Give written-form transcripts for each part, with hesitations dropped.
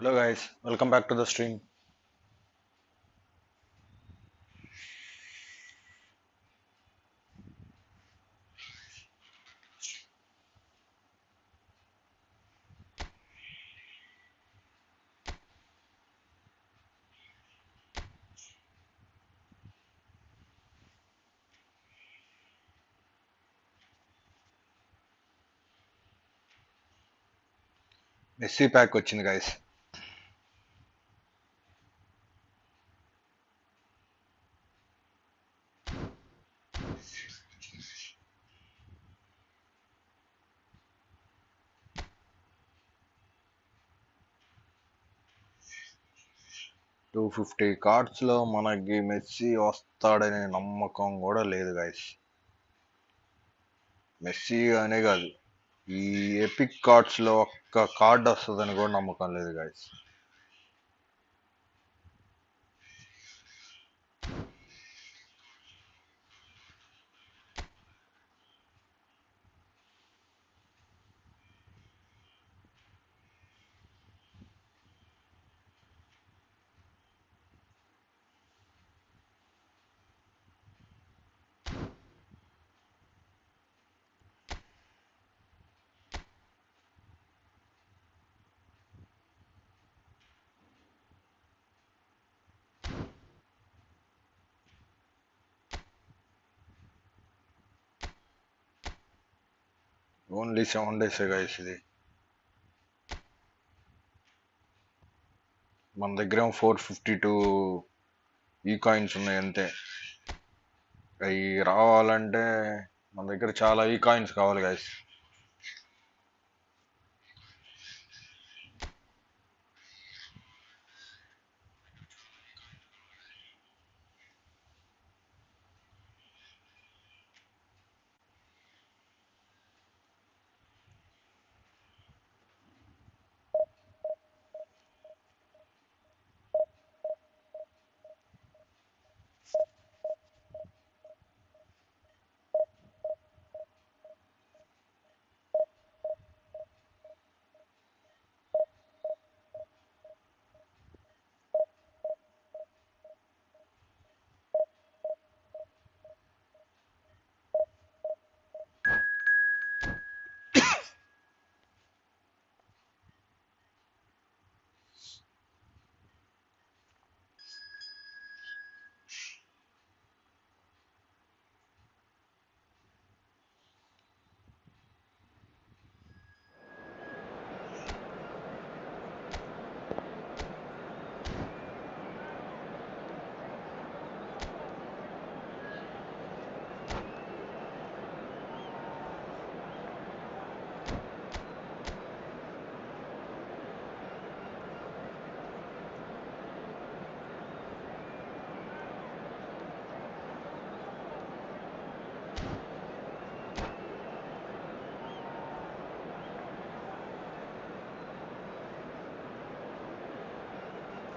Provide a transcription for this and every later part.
Hello guys, welcome back to the stream. Messi pack వచ్చింది guys. $250 cards లో మనకి messy వస్తాడనే నమ్మకం కూడా లేదు గైస్. మెస్సీ అనే కాదు, ఈ ఎపిక్ కార్డ్స్ లో ఒక్క కార్డ్ వస్తుందని కూడా నమ్మకం లేదు గైస్. Only 7 days guys. ఇది మన దగ్గర 452 ఈ కాయిన్స్ ఉన్నాయి అంతే. అవి రావాలంటే మన దగ్గర చాలా ఈ కాయిన్స్ కావాలి guys.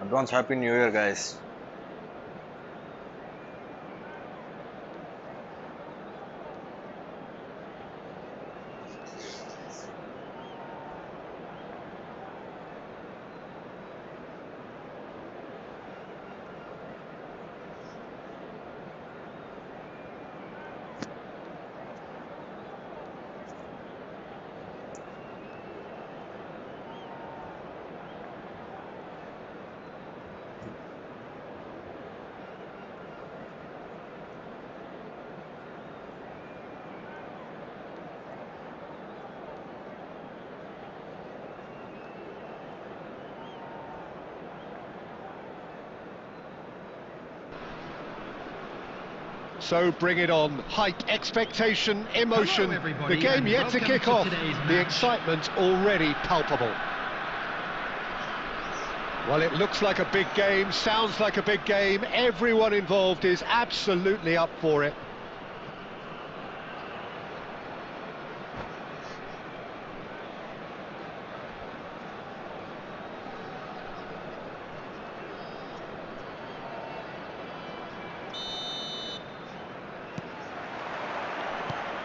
Advance happy new year guys. So bring it on. Hype, expectation, emotion. The game yet to kick off. The excitement already palpable. Well, it looks like a big game, sounds like a big game. Everyone involved is absolutely up for it.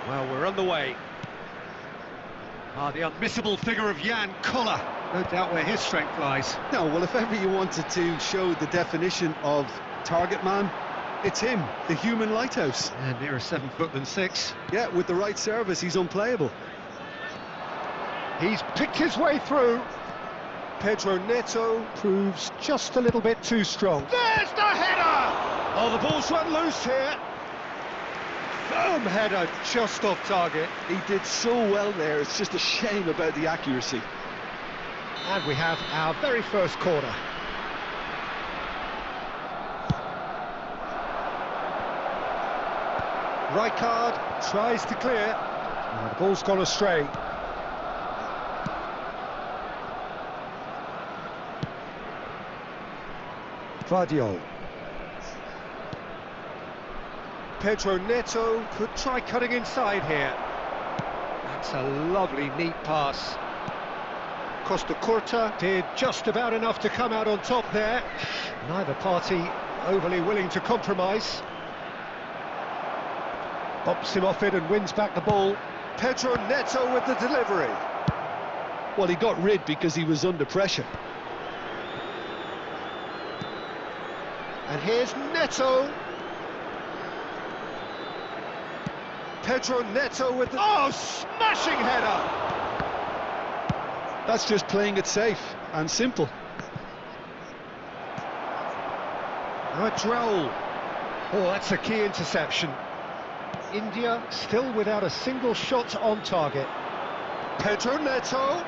Well, we're on the way. The unmissable figure of Jan Koller. No doubt where his strength lies. No, well, if ever you wanted to show the definition of target man, it's him, the human lighthouse. And nearer 7 foot than 6. Yeah, with the right service, he's unplayable. He's picked his way through. Pedro Neto proves just a little bit too strong. There's the header! Oh, the ball's run loose here. Firm header, just off target. He did so well there, it's just a shame about the accuracy. And we have our very first corner. Rijkaard tries to clear. Oh, the ball's gone astray. Vardiol. Pedro Neto could try cutting inside here. That's a lovely, neat pass. Costa Curta did just about enough to come out on top there. Neither party overly willing to compromise. Bops him off it and wins back the ball. Pedro Neto with the delivery. Well, he got rid because he was under pressure. And here's Neto. Pedro Neto with the... Oh, smashing header! That's just playing it safe and simple. Now a Droll. Oh, that's a key interception. India still without a single shot on target. Pedro Neto.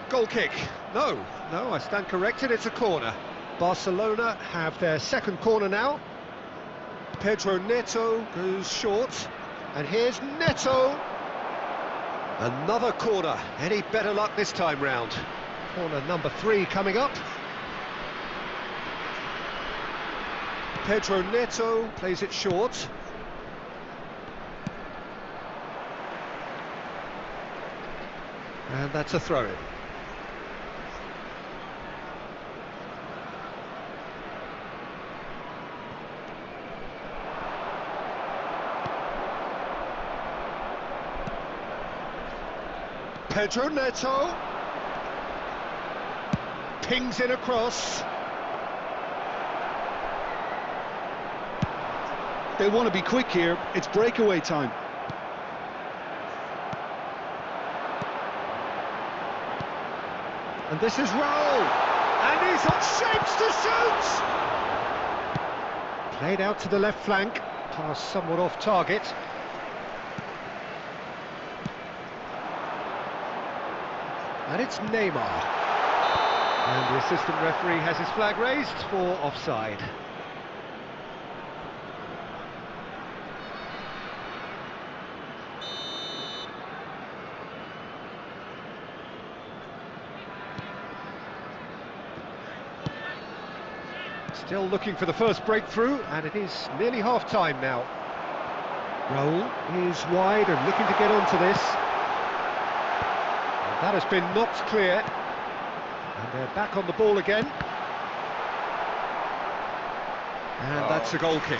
Goal kick. No, I stand corrected, it's a corner. Barcelona have their second corner now. Pedro Neto goes short. And here's Neto. Another corner. Any better luck this time round? Corner number 3 coming up. Pedro Neto plays it short. And that's a throw-in. Pedro Neto pings in across. They want to be quick here, it's breakaway time. And this is Raul, and he's on shapes to shoot! Played out to the left flank, pass somewhat off target. And it's Neymar. And the assistant referee has his flag raised for offside. Still looking for the first breakthrough, and it is nearly half-time now. Raul is wide and looking to get onto this. And that has been knocked clear. And they're back on the ball again. And that's a goal kick.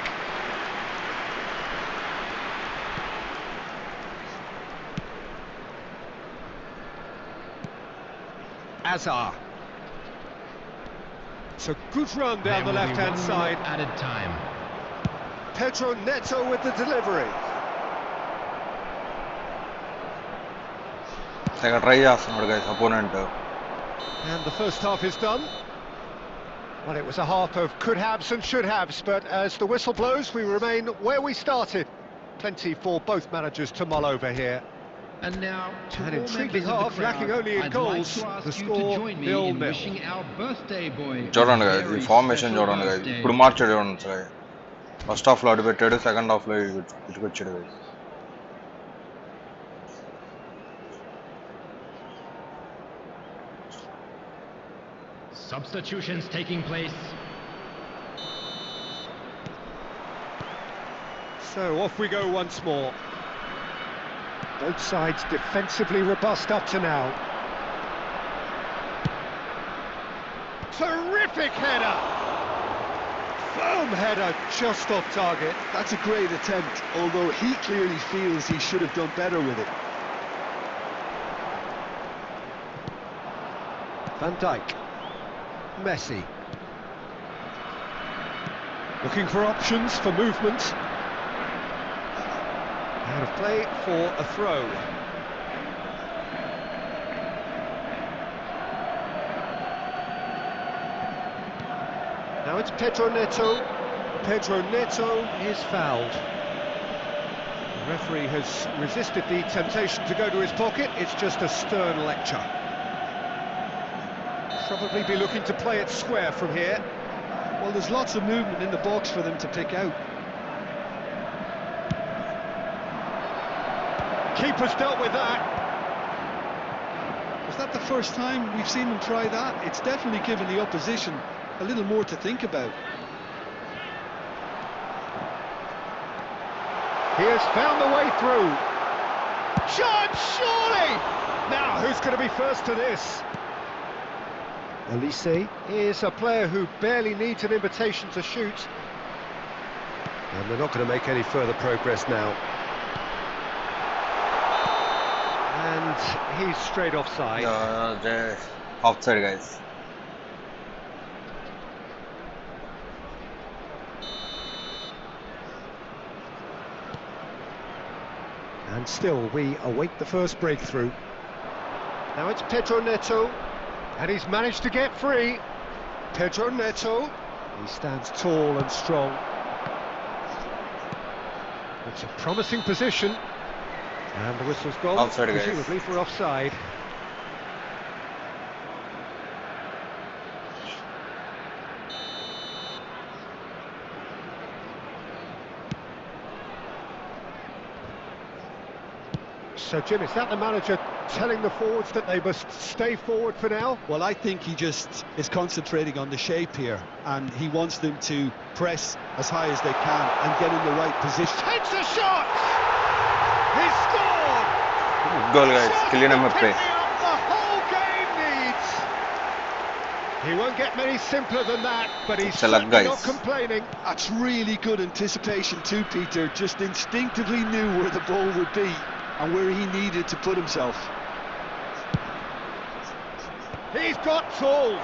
Azar. It's a good run down the left-hand side. Added time. Pedro Neto with the delivery. Like try చేస్తున్నాడు guys opponent. And the first half is done. Well, it was a half of could-haves and should-haves, but as the whistle blows, we remain where we started. Plenty for both managers to mull over here. And now, to An all intriguing members of the half, crowd, lacking only in I'd goals. like to ask The you score to join me 0-0. in wishing our birthday boy చూడండి a guys, very ఈ formation special చూడండి guys. birthday. ఇప్పుడు మార్చాడు చూడండి sir. First half లో అటు పెట్టాడు, second half లో ఇటుకొచ్చాడు guys. Substitutions taking place. So off we go once more. Both sides defensively robust up to now. Terrific header! Firm header just off target. That's a great attempt, although he clearly feels he should have done better with it. Van Dijk. Messi. Looking for options for movement. Out of play for a throw. Now it's Pedro Neto. Pedro Neto is fouled. The referee has resisted the temptation to go to his pocket. It's just a stern lecture. Probably be looking to play it square from here. Well, there's lots of movement in the box for them to pick out. Keeper's dealt with that. Is that the first time we've seen them try that? It's definitely given the opposition a little more to think about. He has found the way through. Chance, surely! Now, who's going to be first to this? Elise is a player who barely needs an invitation to shoot. And they're not going to make any further progress now. And he's straight offside. Offside, guys. And still, we await the first breakthrough. Now it's Pedro Neto, and he's managed to get free. Pedro Neto, he stands tall and strong. It's a promising position. And the whistle's gone, Offside, guys. presumably for offside. So, Jim, is that the manager telling the forwards that they must stay forward for now? Well, I think he just is concentrating on the shape here, and he wants them to press as high as they can and get in the right position. Takes a shot! He scored! Goal, guys. Kylian Mbappé. The whole game needs. He won't get many simpler than that, but he's It's a luck, certainly not guys. complaining. That's really good anticipation too, Peter. Just instinctively knew where the ball would be and where he needed to put himself. He's got tall.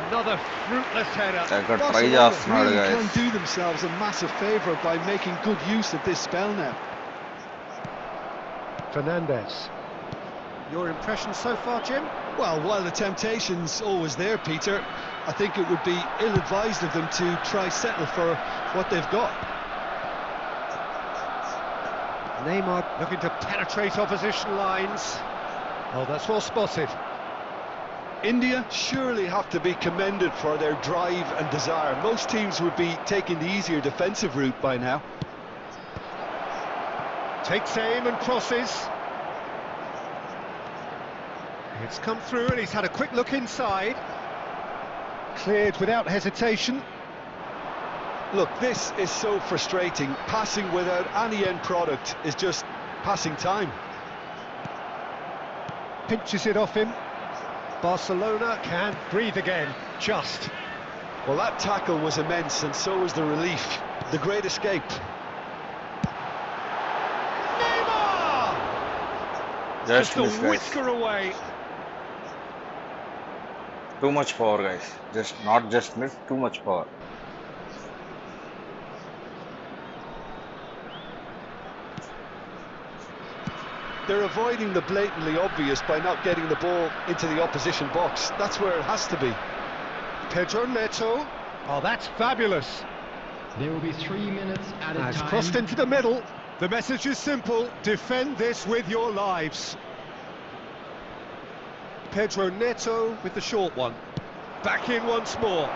Another fruitless header. Try Barcelona చేస్తున్నాడు, really guys. can do themselves a massive favour by making good use of this spell now. Fernandez. Your impression so far, Jim? Well, while the temptation's always there, Peter, I think it would be ill-advised of them to try settle for what they've got. Neymar looking to penetrate opposition lines. Oh, that's well spotted. India surely have to be commended for their drive and desire. Most teams would be taking the easier defensive route by now. Takes aim and crosses. It's come through and he's had a quick look inside. Cleared without hesitation. Look, this is so frustrating. Passing without any end product is just passing time. Pinches it off him. Barcelona can breathe again, just. Well, that tackle was immense, and so was the relief. The great escape. Neymar! Just a miss, guys. whisker away. Too much power, guys. Not just miss, too much power. They're avoiding the blatantly obvious by not getting the ball into the opposition box. That's where it has to be. Pedro Neto. Oh, that's fabulous. There will be 3 minutes at a Has time. crossed into the middle. The message is simple. Defend this with your lives. Pedro Neto with the short one. Back in once more.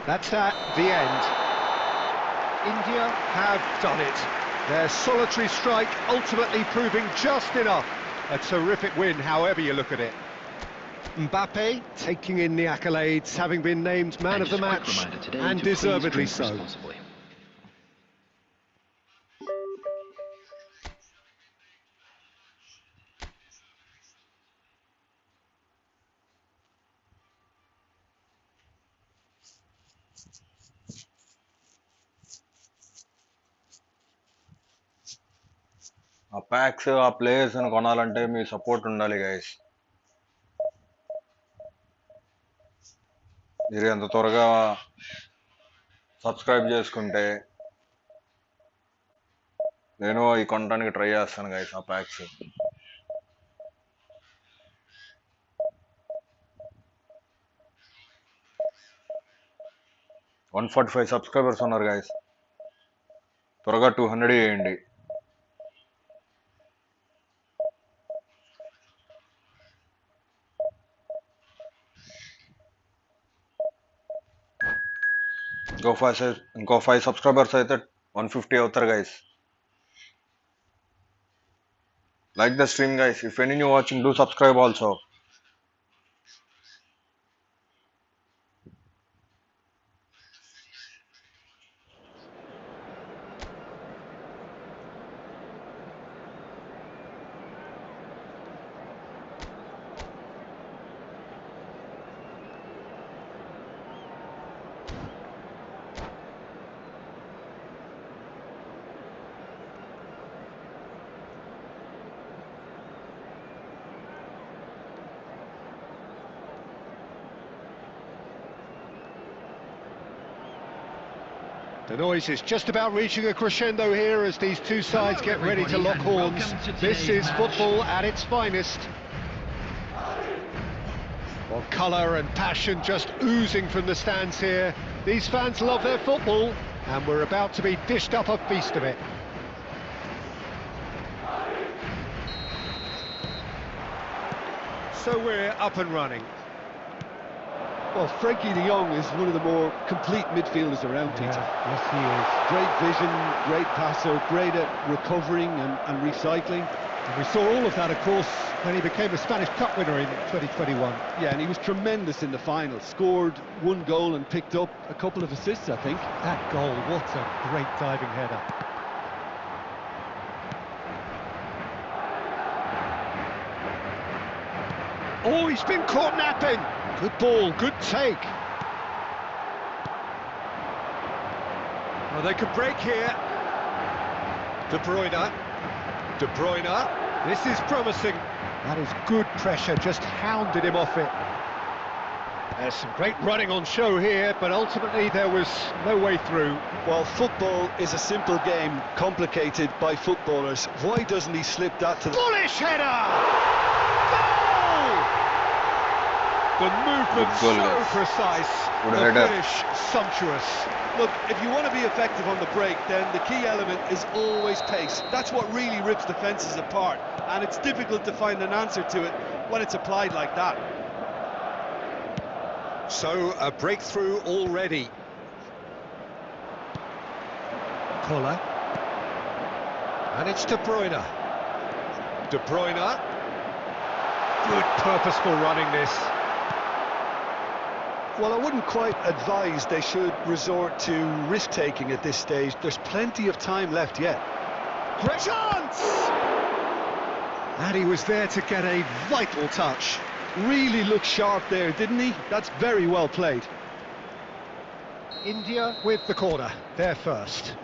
That's at the end. India have done it. Their solitary strike ultimately proving just enough. A terrific win, however you look at it. Mbappe taking in the accolades, having been named man of the match, and deservedly so. ఆ packs ఆ players అని కొనాలంటే మీ support ఉండాలి guys. మీరు ఎంత త్వరగా subscribe చేసుకుంటే నేను ఈ కొనడానికి ట్రై చేస్తాను గైస్ ఆ ప్యాక్స్. 145 సబ్స్క్రైబర్స్ ఉన్నారు గైస్. త్వరగా 200 చేయండి. ఇంకో 5 సబ్స్క్రైబర్స్ అయితే 150 అవుతారు guys. Like the stream guys. If any new watching, do subscribe also. The noise is just about reaching a crescendo here as these two sides get ready to lock horns. This is football at its finest. Well, colour and passion just oozing from the stands here. These fans love their football, and we're about to be dished up a feast of it. So we're up and running. Well, Frankie de Jong is one of the more complete midfielders around, Peter. Yes, he is. Great vision, great passer, great at recovering and recycling. And we saw all of that, of course, when he became a Spanish Cup winner in 2021. Yeah, and he was tremendous in the final. Scored one goal and picked up a couple of assists, I think. That goal, what a great diving header. Oh, he's been caught napping. Good ball, good take. Well, they could break here. De Bruyne. De Bruyne. This is promising. That is good pressure, just hounded him off it. There's some great running on show here, but ultimately there was no way through. Well, football is a simple game, complicated by footballers. Why doesn't he slip that to the... Bullish header! The movement Good goal, so yes. precise, Good the header. finish sumptuous. Look, if you want to be effective on the break, then the key element is always pace. That's what really rips defences apart, and it's difficult to find an answer to it when it's applied like that. So, a breakthrough already. Koller. And it's De Bruyne. De Bruyne. Good purposeful running this. Well, I wouldn't quite advise they should resort to risk-taking at this stage. There's plenty of time left yet. Great chance! And he was there to get a vital touch. Really looked sharp there, didn't he? That's very well played. India with the corner, they're first.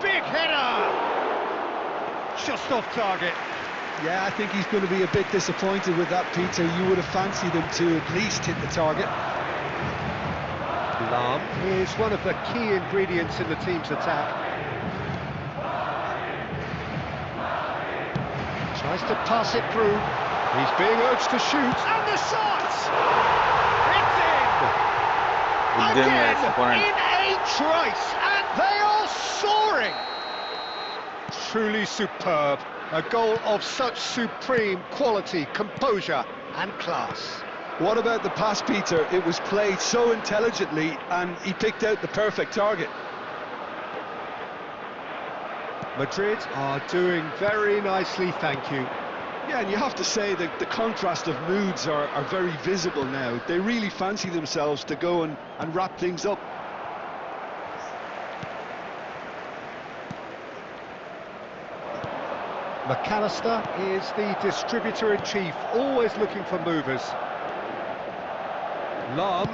Big header! Just off target. Yeah, I think he's going to be a bit disappointed with that, Peter. You would have fancied him to at least hit the target. Lahm is one of the key ingredients in the team's attack. Tries to pass it through. He's being urged to shoot. And the shot! It's in! Again, in a trice, and they are soaring! Truly superb. A goal of such supreme quality, composure and class. What about the pass, Peter? It was played so intelligently and he picked out the perfect target. Madrid are doing very nicely, thank you. Yeah, and you have to say that the contrast of moods are very visible now. They really fancy themselves to go and wrap things up. McAllister is the distributor-in-chief, always looking for movers. Lahm,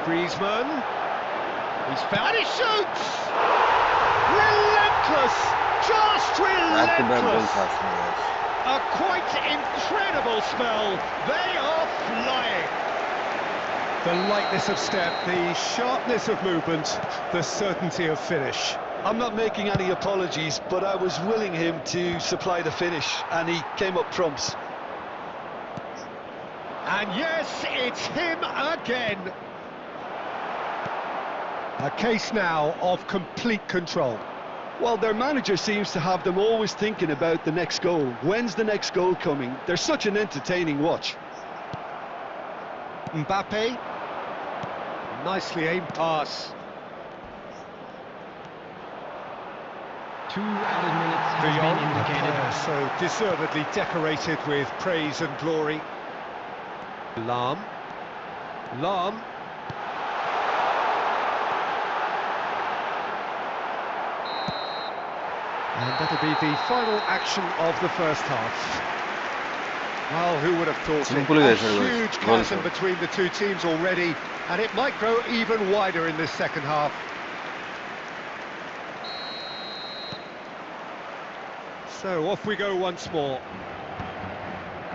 Griezmann, He's found, he shoots! Relentless! Just back-to-back goals relentless! చేస్తున్నారు guys. A quite incredible spell. They are flying. The lightness of step, the sharpness of movement, the certainty of finish. I'm not making any apologies, but I was willing him to supply the finish, and he came up trumps. And yes, it's him again. A case now of complete control. Well, their manager seems to have them always thinking about the next goal. When's the next goal coming? They're such an entertaining watch. Mbappe. Nicely aimed pass. 2 added minutes has been Beyond the indicated. player, so deservedly decorated with praise and glory. Lam. And that'll be the final action of the first half. Well, who would have thought Simple it? A as it was. huge Well chasm said. between the two teams already, and it might grow even wider in this second half. So off we go once more.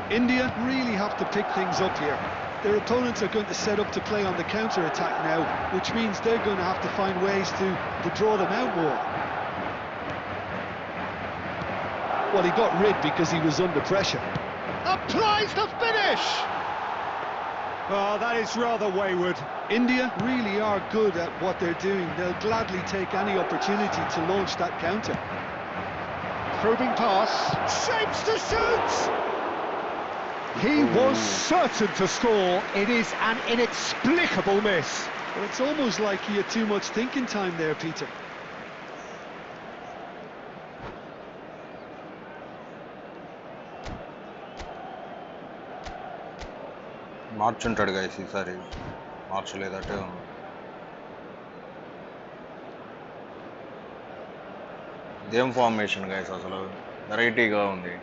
India really have to pick things up here. Their opponents are going to set up to play on the counter-attack now, which means they're going to have to find ways to draw them out more. Well, he got rid because he was under pressure. Applies the finish! Oh, that is rather wayward. India really are good at what they're doing. They'll gladly take any opportunity to launch that counter. Probing pass. Shapes to shoot! He was certain to score. It is an inexplicable miss. But it's almost like he had too much thinking time there, Peter. మార్చుంటాడు guys ఈసారి మార్చలేదటే ఉంది. ఇదేం formation guys అసలు వెరైటీగా ఉంది.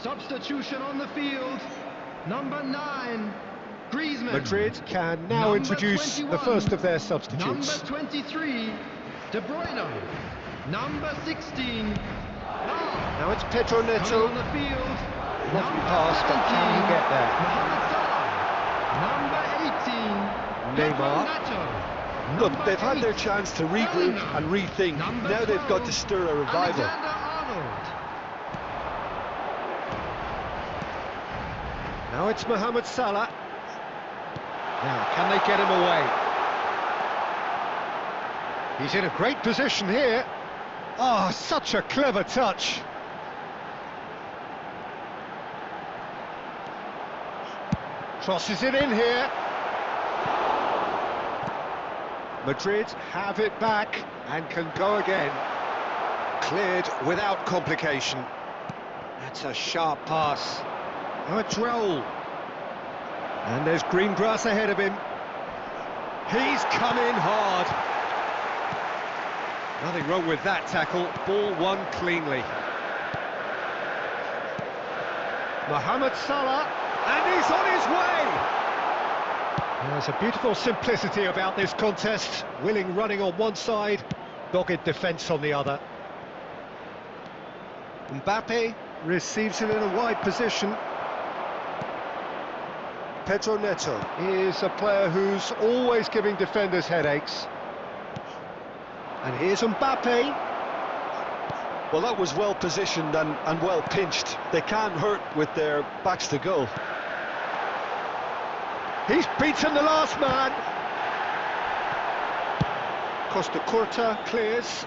Substitution on the field. Number 9, Griezmann. Madrid can now Number introduce the 21, first of their substitutes. Number 23, De Bruyne. Number 16, Now it's Pedro coming Neto. on the field. Lovely Number pass, but can he 18, get there? Mohamed Salah. Number 18, Neymar. Pedro Neto. Look, Number they've had their 8, chance to regroup Bellingham. and rethink. Number Now they've got to 12, stir a revival. Alexander-Arnold. Now it's Mohamed Salah. Now, can they get him away? He's in a great position here. Oh, such a clever touch. Crosses it in here. Madrid have it back and can go again. Cleared without complication. That's a sharp pass. Now it's Raul. And there's green grass ahead of him. He's come in hard. Nothing wrong with that tackle. Ball won cleanly. Mohamed Salah, and he's on his way! There's a beautiful simplicity about this contest. Willing running on one side, dogged defence on the other. Mbappe receives it in a wide position. Pedro Neto is a player who's always giving defenders headaches. And here's Mbappe. Well, that was well positioned and well pinched. They can't hurt with their backs to goal. He's beaten the last man. Costa Curta clears.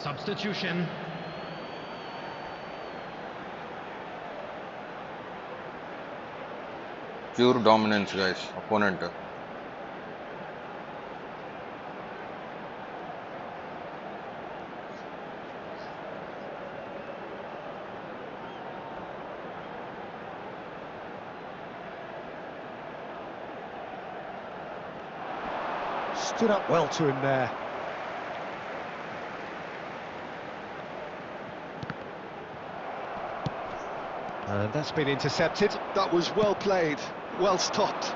Substitution. Pure dominance, guys. Opponent. Stood up well to him there. And that's been intercepted. That was well played, well stopped.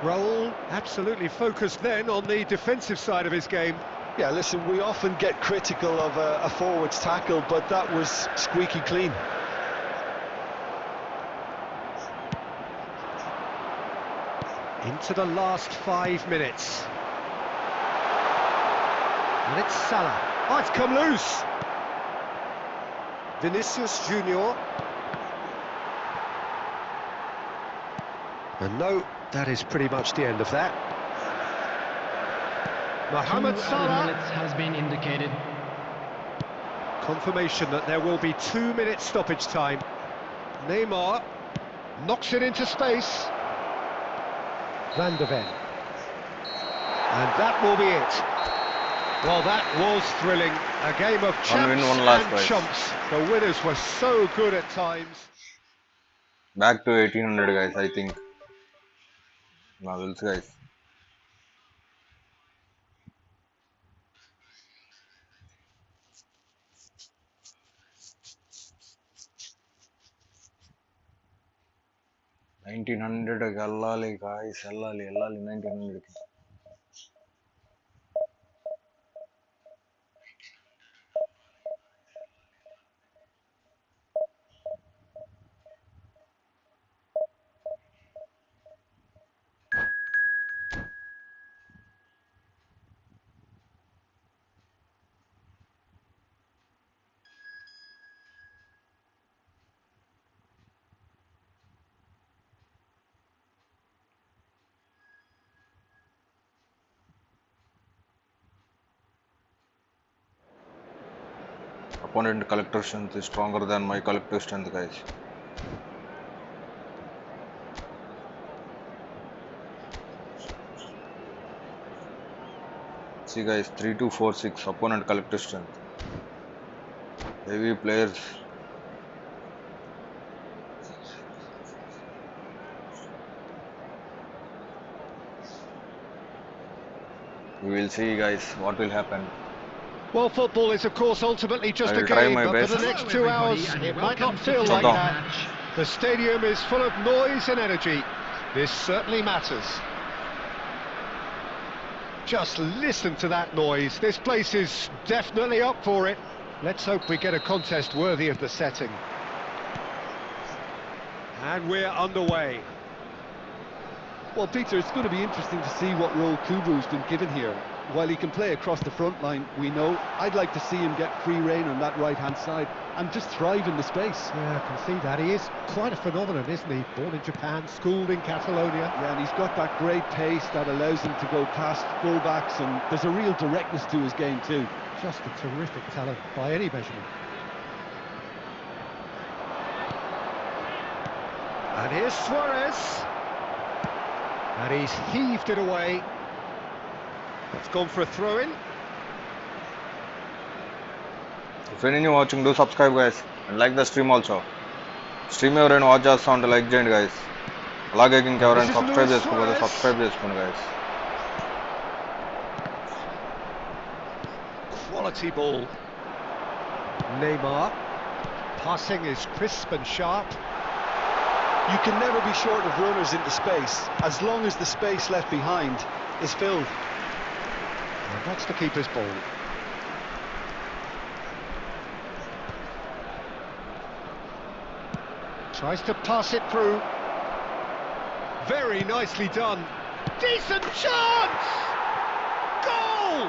Raul absolutely focused then on the defensive side of his game. Yeah, listen, we often get critical of a forward's tackle, but that was squeaky clean. Into the last 5 minutes. And it's Salah. Oh, it's come loose. Vinicius Junior. And no, that is pretty much the end of that. Mohamed 2 Salah. minutes has been indicated. Confirmation that there will be 2 minutes stoppage time. Neymar knocks it into space. Van de Ven. And that will be it. Well, that was thrilling. A game of champs win, one loss, and guys. chumps. The winners were so good at times. Back to 1800, guys, I think. Marvels, guys. $1900 వెళ్ళాలి guys, వెళ్ళాలి 1900 కి. Opponent collector strength is stronger than my collective strength, guys. See, guys, 3246 opponent collective strength. Heavy players. We will see, guys, what will happen. Well, football is, of course, ultimately just I a will try game, my but best. for the next 2 hours, it might not feel Shut like up. that. The stadium is full of noise and energy. This certainly matters. Just listen to that noise. This place is definitely up for it. Let's hope we get a contest worthy of the setting. And we're underway. Well, Peter, it's going to be interesting to see what role Kubu's been given here. While he can play across the front line, we know, I'd like to see him get free rein on that right-hand side and just thrive in the space. Yeah, I can see that. He is quite a phenomenon, isn't he? Born in Japan, schooled in Catalonia. Yeah, and he's got that great pace that allows him to go past full-backs, and there's a real directness to his game too. Just a terrific talent by any measurement. And here's Suarez. And he's heaved it away. It's gone for a throw-in. If you're new watching, do subscribe, guys, and like the stream also. Stream ఎవరైనా watch చేస్తా ఉంటే like చేయండి guys. అలాగే ఇంకెవరైనా subscribe చేసుకోకపోతే subscribe చేసుకోండి guys. Quality ball. Neymar. Passing is crisp and sharp. You can never be short of runners into space, as long as the space left behind is filled. And that's the keeper's ball. Tries to pass it through. Very nicely done. Decent chance! Goal!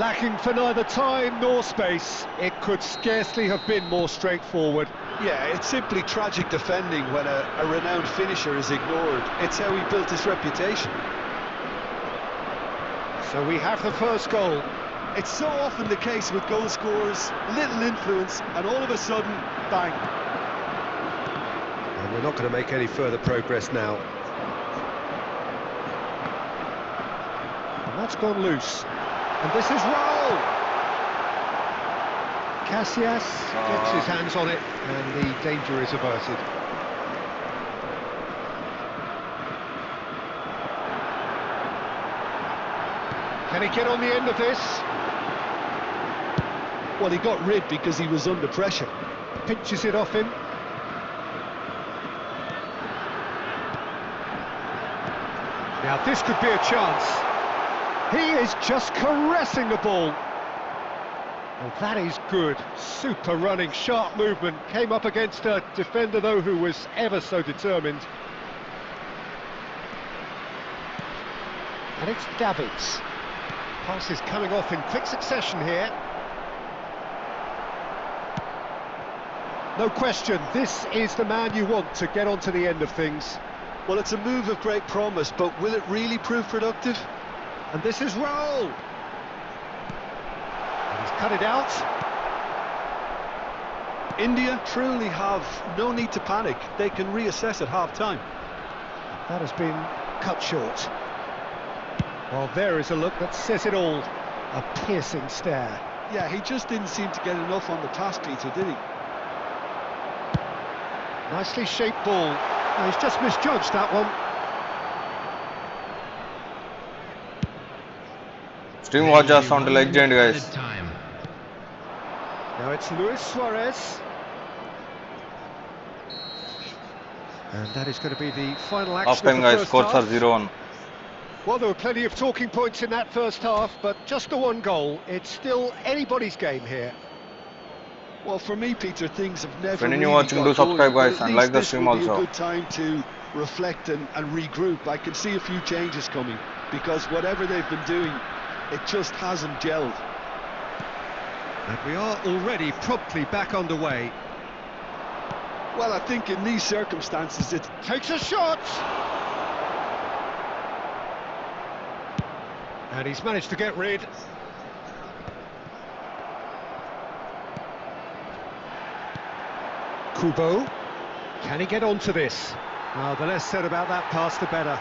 Lacking for neither time nor space. It could scarcely have been more straightforward. Yeah, it's simply tragic defending when a renowned finisher is ignored. It's how he built his reputation. So we have the first goal. It's so often the case with goal scorers, little influence, and all of a sudden, bang. And They're not going to make any further progress now. And that's gone loose. And this is Raul. Casillas gets his hands on it, and the danger is averted. Can he get on the end of this? Well, he got rid because he was under pressure. Pinches it off him. Now this could be a chance. He is just caressing the ball. Well, that is good. Super running, sharp movement. Came up against a defender, though, who was ever so determined. And it's Davids. Passes coming off in quick succession here. No question, this is the man you want to get onto the end of things. Well, it's a move of great promise, but will it really prove productive? And this is Raul. And he's cut it out. India truly have no need to panic. They can reassess at half-time. That has been cut short. Well, there is a look that says it all. A piercing stare. Yeah, he just didn't seem to get enough on the pass, Peter, did he? Nicely shaped ball. No, he's just misjudged that one. Stream watch చేస్తా ఉంటే like చేయండి guys. Now it's Luis Suarez. And that is going to be the final action Half time of the guys, first scores are half. 0-1. Well, there were plenty of talking points in that first half, but just the one goal. It's still anybody's game here. Well, for me, Peter, things have never If anyone really watching, got do subscribe, going, guys, but at and least like the this stream will be also. a good time to reflect and regroup. I can see a few changes coming, because whatever they've been doing, it just hasn't gelled. And we are already promptly back underway. Well, I think in these circumstances, it Takes a shot! And he's managed to get rid. Kubo. Can he get onto this? Well, the less said about that pass, the better.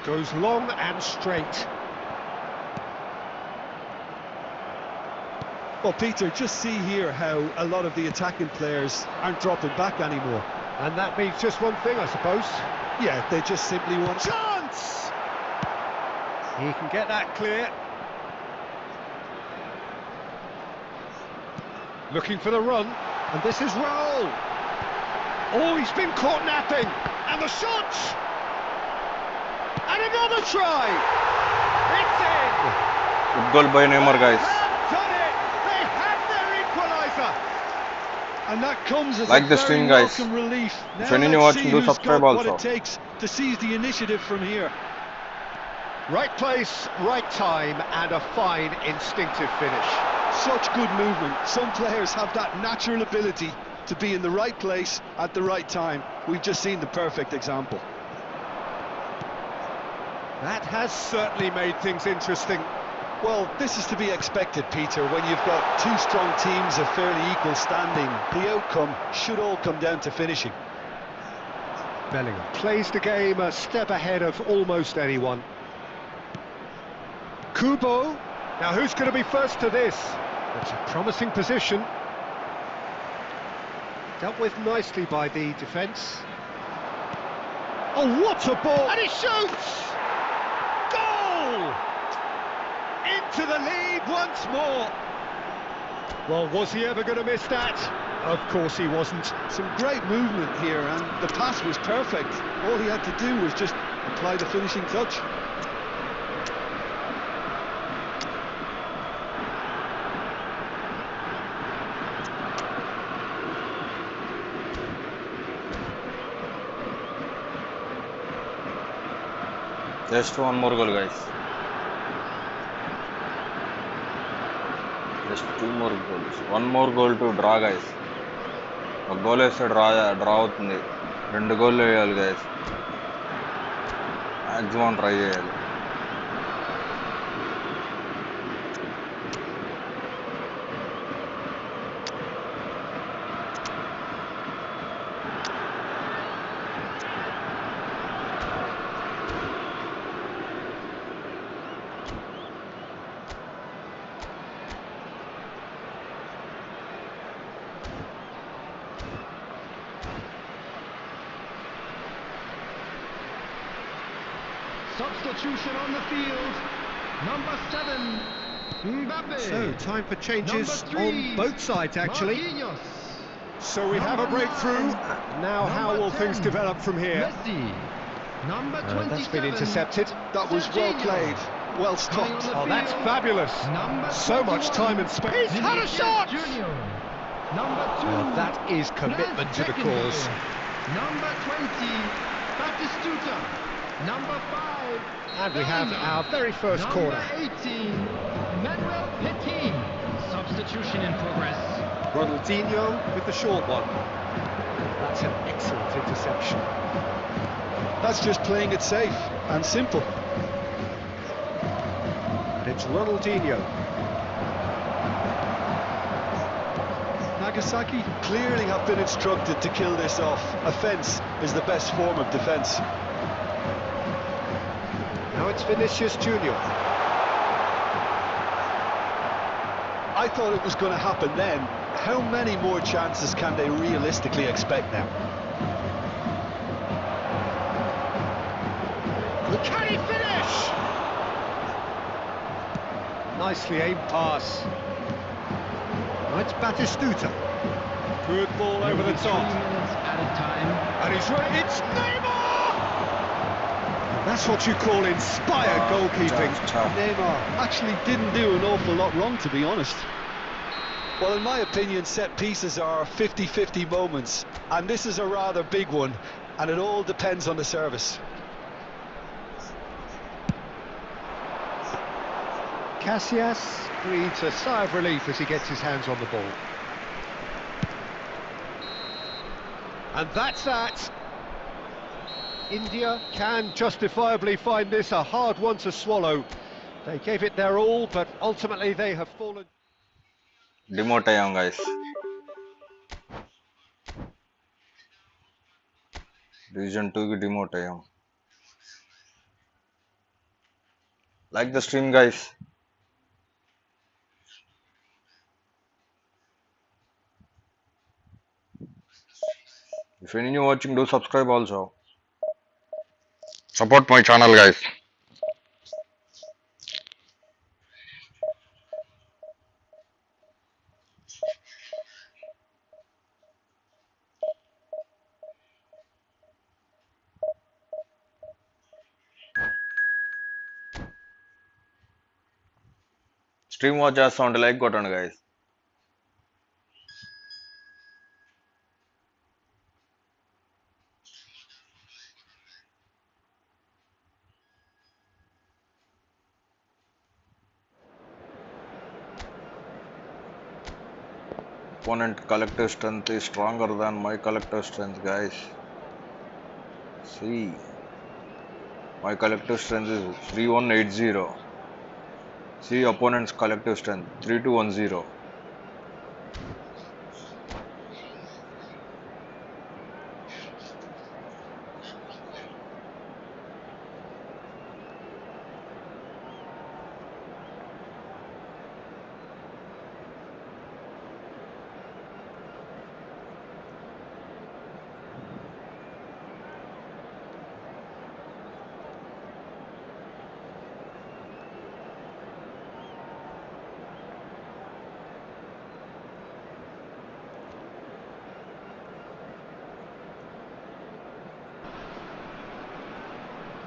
Goes long and straight. Well, Peter, just see here how a lot of the attacking players aren't dropping back anymore. And that means just one thing, I suppose. Yeah, they just simply want... Chance! He can get that clear. Looking for the run, and this is Raul. Oh, he's been caught napping, and the shot! And another try! It's in! Good goal by Neymar guys. They've done it! They have their equaliser! And that comes as Like a the very stream, guys. welcome relief. If Now anyone let's watching, see do who's subscribe got what also. it takes to seize the initiative from here. Right place, right time, and a fine instinctive finish. Such good movement. Some players have that natural ability to be in the right place at the right time. We've just seen the perfect example. That has certainly made things interesting. Well, this is to be expected, Peter. When you've got two strong teams of fairly equal standing, the outcome should all come down to finishing. Bellingham plays the game a step ahead of almost anyone. Kubo, now who's going to be first to this? It's a promising position. Dealt with nicely by the defence. Oh, what a ball! And he shoots! Goal! Into the lead once more. Well, was he ever going to miss that? Of course he wasn't. Some great movement here, and the pass was perfect. All he had to do was just apply the finishing touch. Just one more goal guys. Just two more goals. One more goal to draw guys. ఒక goal వేస్తే draw అవుతుంది. 2 గోళ్ళు వేయాలి guys. Maximum try చేయాలి. Substitution on the field. Number 7, Mbappe. So, time for changes Number 3, on both sides, actually. Marquinhos. So we have a Number breakthrough. 9, Now, how Number will things 10, develop from here? Messi. Number 27. That's been intercepted. That was well Serginho. played, well Coming on stopped. the Oh, that's field. fabulous. Number So much 21, time and space. He's had a Vinicius shot! Junior. Number 2, Well, that is commitment to the cause. Number 20, Batistuta. Number 5, And we have our very first Number corner. 18, Manuel Petit. Substitution in progress. Ronaldinho with the short one. That's an excellent interception. That's just playing it safe and simple. And it's Ronaldinho. Nagasaki clearly have been instructed to kill this off. Offence is the best form of defence. Now it's Vinicius Junior. I thought it was going to happen then. How many more chances can they realistically expect now? Can he finish? Nicely aimed pass. Now it's Batistuta. Good ball over the 3 top. minutes at a time. And he's ready. It's Neymar! That's what you call inspired goalkeeping. Neymar actually didn't do an awful lot wrong, to be honest. Well, in my opinion, set pieces are 50-50 moments, and this is a rather big one, and it all depends on the service. Casillas breathes a sigh of relief as he gets his hands on the ball. And that's that. India can justifiably find this a hard one to swallow. They gave it their all, but ultimately they have fallen. Demote అయ్యాం guys. Division 2 కి demote అయ్యాం. Like the stream guys. If you're new watching, do subscribe also. Support my channel guys. Stream watch చేస్తా ఉంటే like కొట్టండి guys. Opponent collective strength is stronger than my collective strength guys. See, my collective strength is 3180. See opponent's collective strength 3210.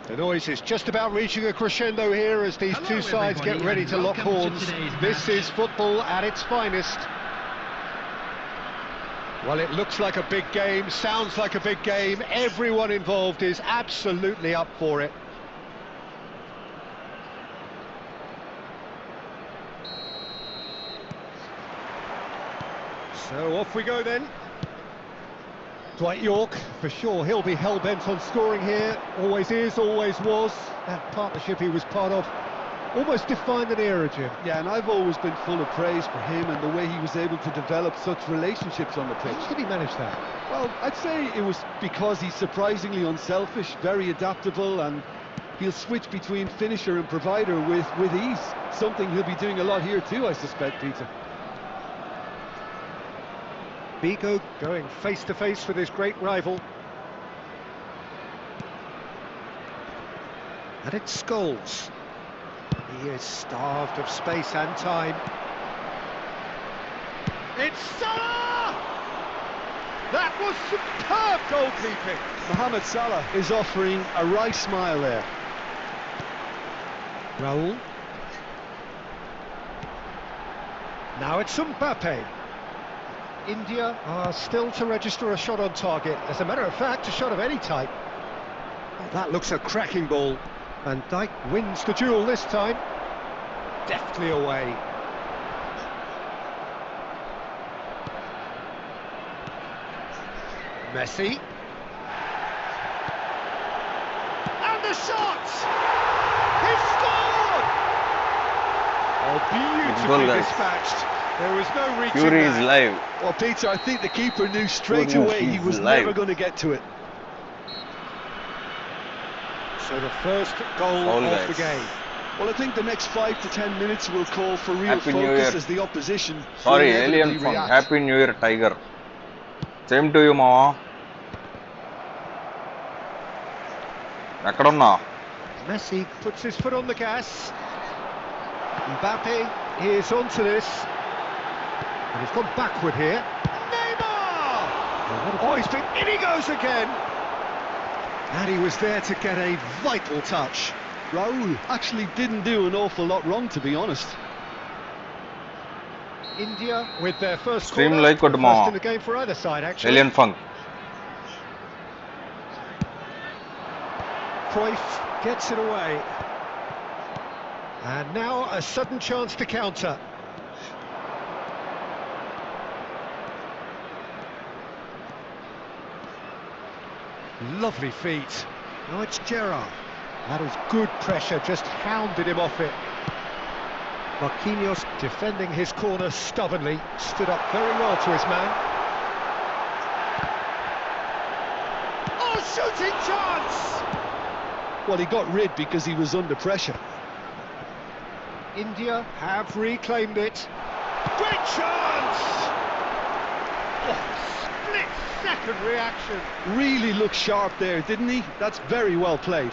The noise is just about reaching a crescendo here as these Hello, two sides get everybody, ready and to lock welcome to horns. today's This match. is football at its finest. Well, it looks like a big game, sounds like a big game. Everyone involved is absolutely up for it. So off we go then. Dwight York, for sure, he'll be hell-bent on scoring here. Always is, always was. That partnership he was part of almost defined an era, Jim. Yeah, and I've always been full of praise for him and the way he was able to develop such relationships on the pitch. How did he manage that? Well, I'd say it was because he's surprisingly unselfish, very adaptable, and he'll switch between finisher and provider with ease. Something he'll be doing a lot here too, I suspect, Peter. Biko going face-to-face with his great rival. And it's Scholes. He is starved of space and time. It's Salah! That was superb goalkeeping. Mohamed Salah is offering a wry smile there. Raul. Now it's Mbappe. India are still to register a shot on target. As a matter of fact, a shot of any type. Oh, that looks a cracking ball. Van Dijk wins the duel this time. Deftly away. Messi. And the shot! He scored! Oh, beautifully guys. dispatched. There was no reaching Fury is that. live. Well, Peter, I think the keeper knew straight Fury away he is was live. never going to get to it. So the first goal Foul, of the guys. game. Well, I think the next 5 to 10 minutes will call for real Happy New focus Year. as the opposition will Sorry, inevitably Alien Fun. react. Happy New Year, Tiger. Same to you, Mama. ఎక్కడున్నా? Messi puts his foot on the gas. Mbappe is onto this. And he's gone backward here. Neymar! Oh, he's been in he goes again. And he was there to get a vital touch. Raul actually didn't do an awful lot wrong, to be honest. India with their first Stream corner. like First Kodma. in the game for either side, actually. Alien Funk. Cruyff gets it away. And now a sudden chance to counter. Lovely feet. Now it's Gerrard. That was good pressure, just hounded him off it. Marquinhos defending his corner stubbornly, stood up very well to his man. Oh, shooting chance! Well, he got rid because he was under pressure. India have reclaimed it. Great chance! Oh, split-second reaction. Really looked sharp there, didn't he? That's very well played.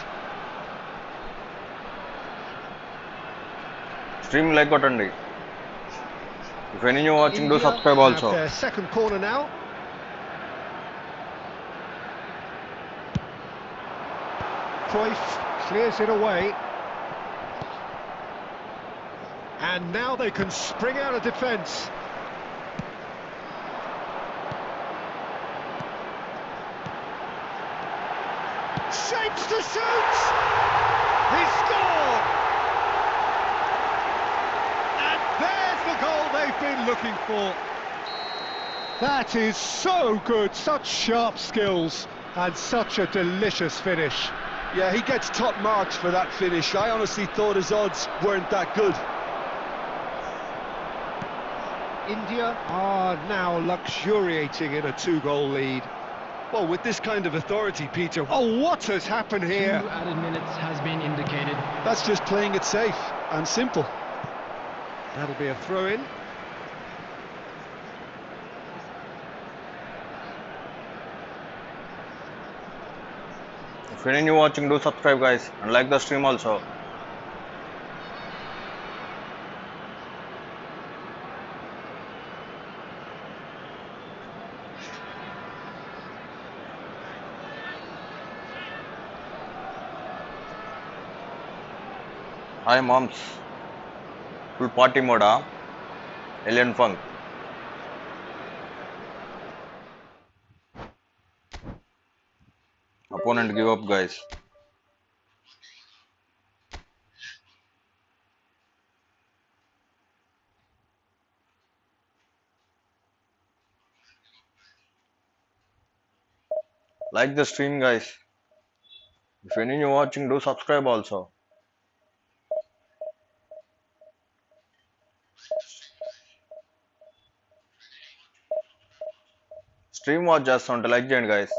Stream like కొట్టండి. If any new watching, do India subscribe have also. their second corner now. Cruyff clears it away. And now they can spring out of defence. Shapes to shoot! He scored! And there's the goal they've been looking for. That is so good, such sharp skills and such a delicious finish. Yeah, he gets top marks for that finish. I honestly thought his odds weren't that good. India are now luxuriating in a two-goal lead. Well, with this kind of authority, Peter, Oh, what has happened here? 2 added minutes has been indicated. that's just playing it safe and simple. That'll be a throw-in. If any new watching, do subscribe, guys, and like the stream also. Hi, moms. Full party mode, huh? Alien Funk. Opponent give up, guys. Like the stream, guys. If any new watching, do subscribe also. Stream watch చేస్తుంటే like చేయండి guys.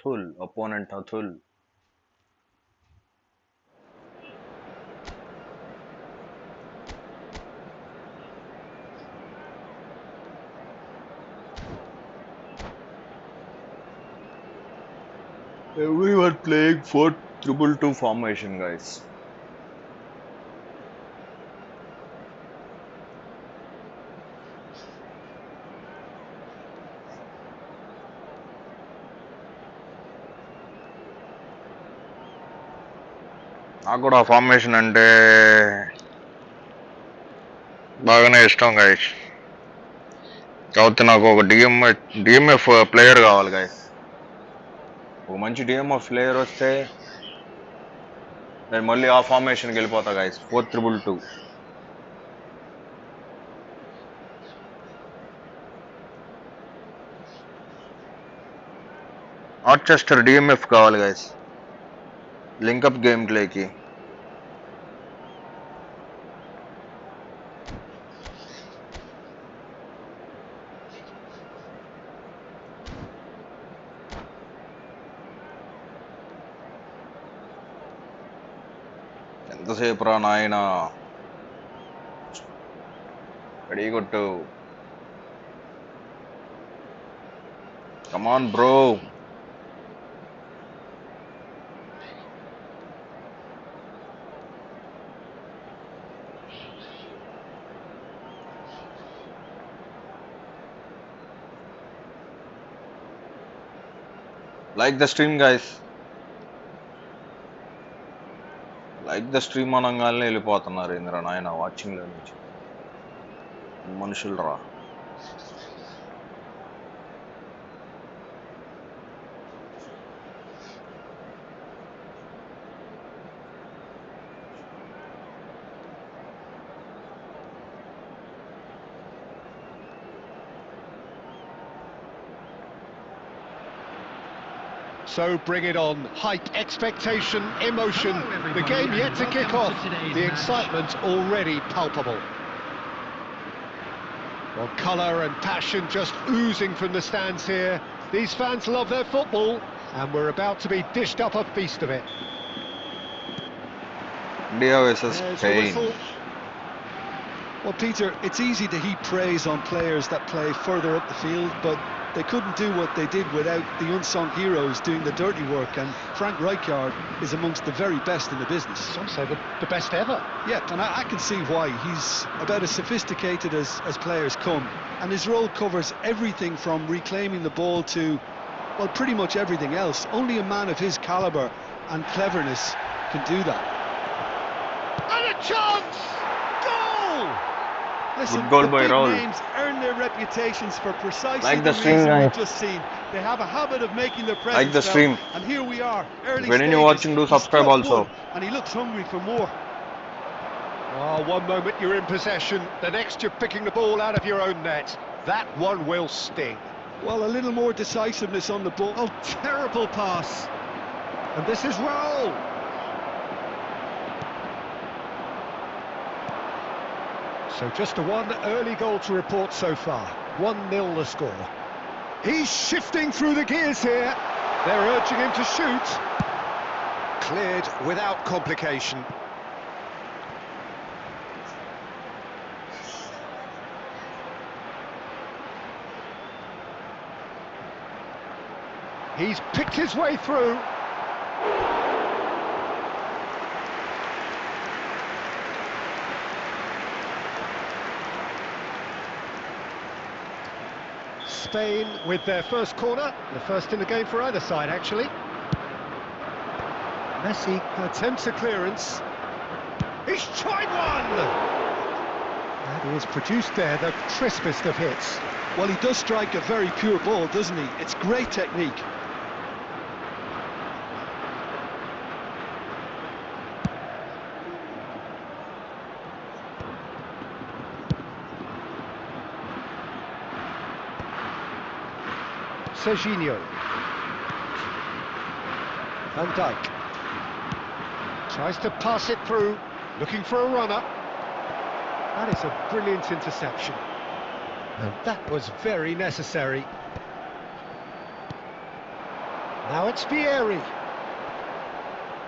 Athul, opponent Athul. Everyone playing 4-2-2 formation, guys. నాకు కూడా formation అంటే బాగానే ఇష్టం guys. కాకపోతే నాకు ఒక డిఎంఎఫ్ ప్లేయర్ కావాలి గైస్. ఒక మంచి డిఎంఎఫ్ ప్లేయర్ వస్తే నేను మళ్ళీ ఆ ఫార్మేషన్కి వెళ్ళిపోతా గైస్. 4-2-2. ఆర్చెస్టర్ డిఎంఎఫ్ కావాలి గైస్, లింకప్ గేమ్ ప్లేకి. ఎంతసేపు రా నాయన, రెడీ కొట్టు. కమాన్ bro. Like the stream guys, like the stream అనగానే వెళ్ళిపోతున్నారు ఇంద్ర నాయన వాచింగ్ లో నుంచి. మనుషులు రా. So bring it on. Hype, expectation, emotion. The game yet to kick off. The excitement already palpable. Well, colour and passion just oozing from the stands here. These fans love their football, and we're about to be dished up a feast of it. India versus There's a Spain. whistle. Well, Peter, it's easy to heap praise on players that play further up the field, but they couldn't do what they did without the unsung heroes doing the dirty work, and Frank Rijkaard is amongst the very best in the business. Some say the best ever. Yeah, and I can see why. He's about as sophisticated as players come, and his role covers everything from reclaiming the ball to, well, pretty much everything else. Only a man of his calibre and cleverness can do that. And a chance! Goal! Listen, Good goal the by big Raul. names earn their reputations for precisely Like the the stream, reason guys. we've just seen. They have a habit of making their presence Like the felt, stream. and here we are, early When you're stages. watching, do He subscribe struck also. one, and he looks hungry for more. Oh, one moment you're in possession, the next you're picking the ball out of your own net. That one will sting. Well, a little more decisiveness on the ball. Oh, terrible pass. And this is Raul. So just a one early goal to report so far. 1-0 the score. He's shifting through the gears here. They're urging him to shoot. Cleared without complication. He's picked his way through. Spain with their first corner, the first in the game for either side actually. Messi attempts a clearance. He's tried one! And he has produced there the crispest of hits. Well, he does strike a very pure ball, doesn't he? It's great technique. Serginho. Van Dijk. Tries to pass it through, looking for a runner. That is a brilliant interception. And that was very necessary. Now it's Vieri.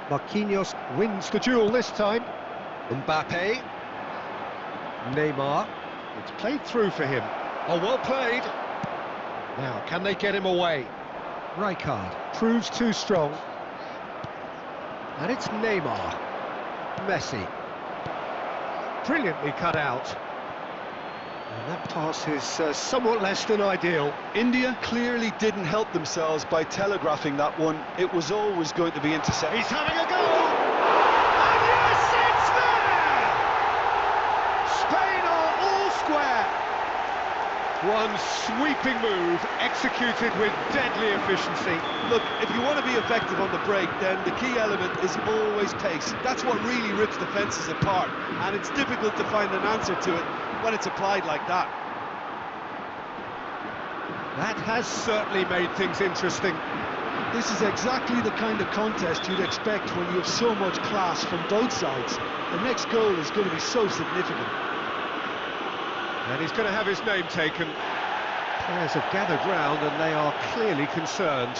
Marquinhos wins the duel this time. Mbappe. Neymar. It's played through for him. Oh, well played. Now, can they get him away? Rijkaard proves too strong. And it's Neymar. Messi. Brilliantly cut out. And that pass is somewhat less than ideal. India clearly didn't help themselves by telegraphing that one. It was always going to be intercepted. He's having a go! And yes, it's there! Spain are all square. One sweeping move, executed with deadly efficiency. Look, if you want to be effective on the break, then the key element is always pace. That's what really rips defences apart, and it's difficult to find an answer to it when it's applied like that. That has certainly made things interesting. This is exactly the kind of contest you'd expect when you have so much class from both sides. The next goal is going to be so significant. And he's going to have his name taken. Players have gathered round and they are clearly concerned.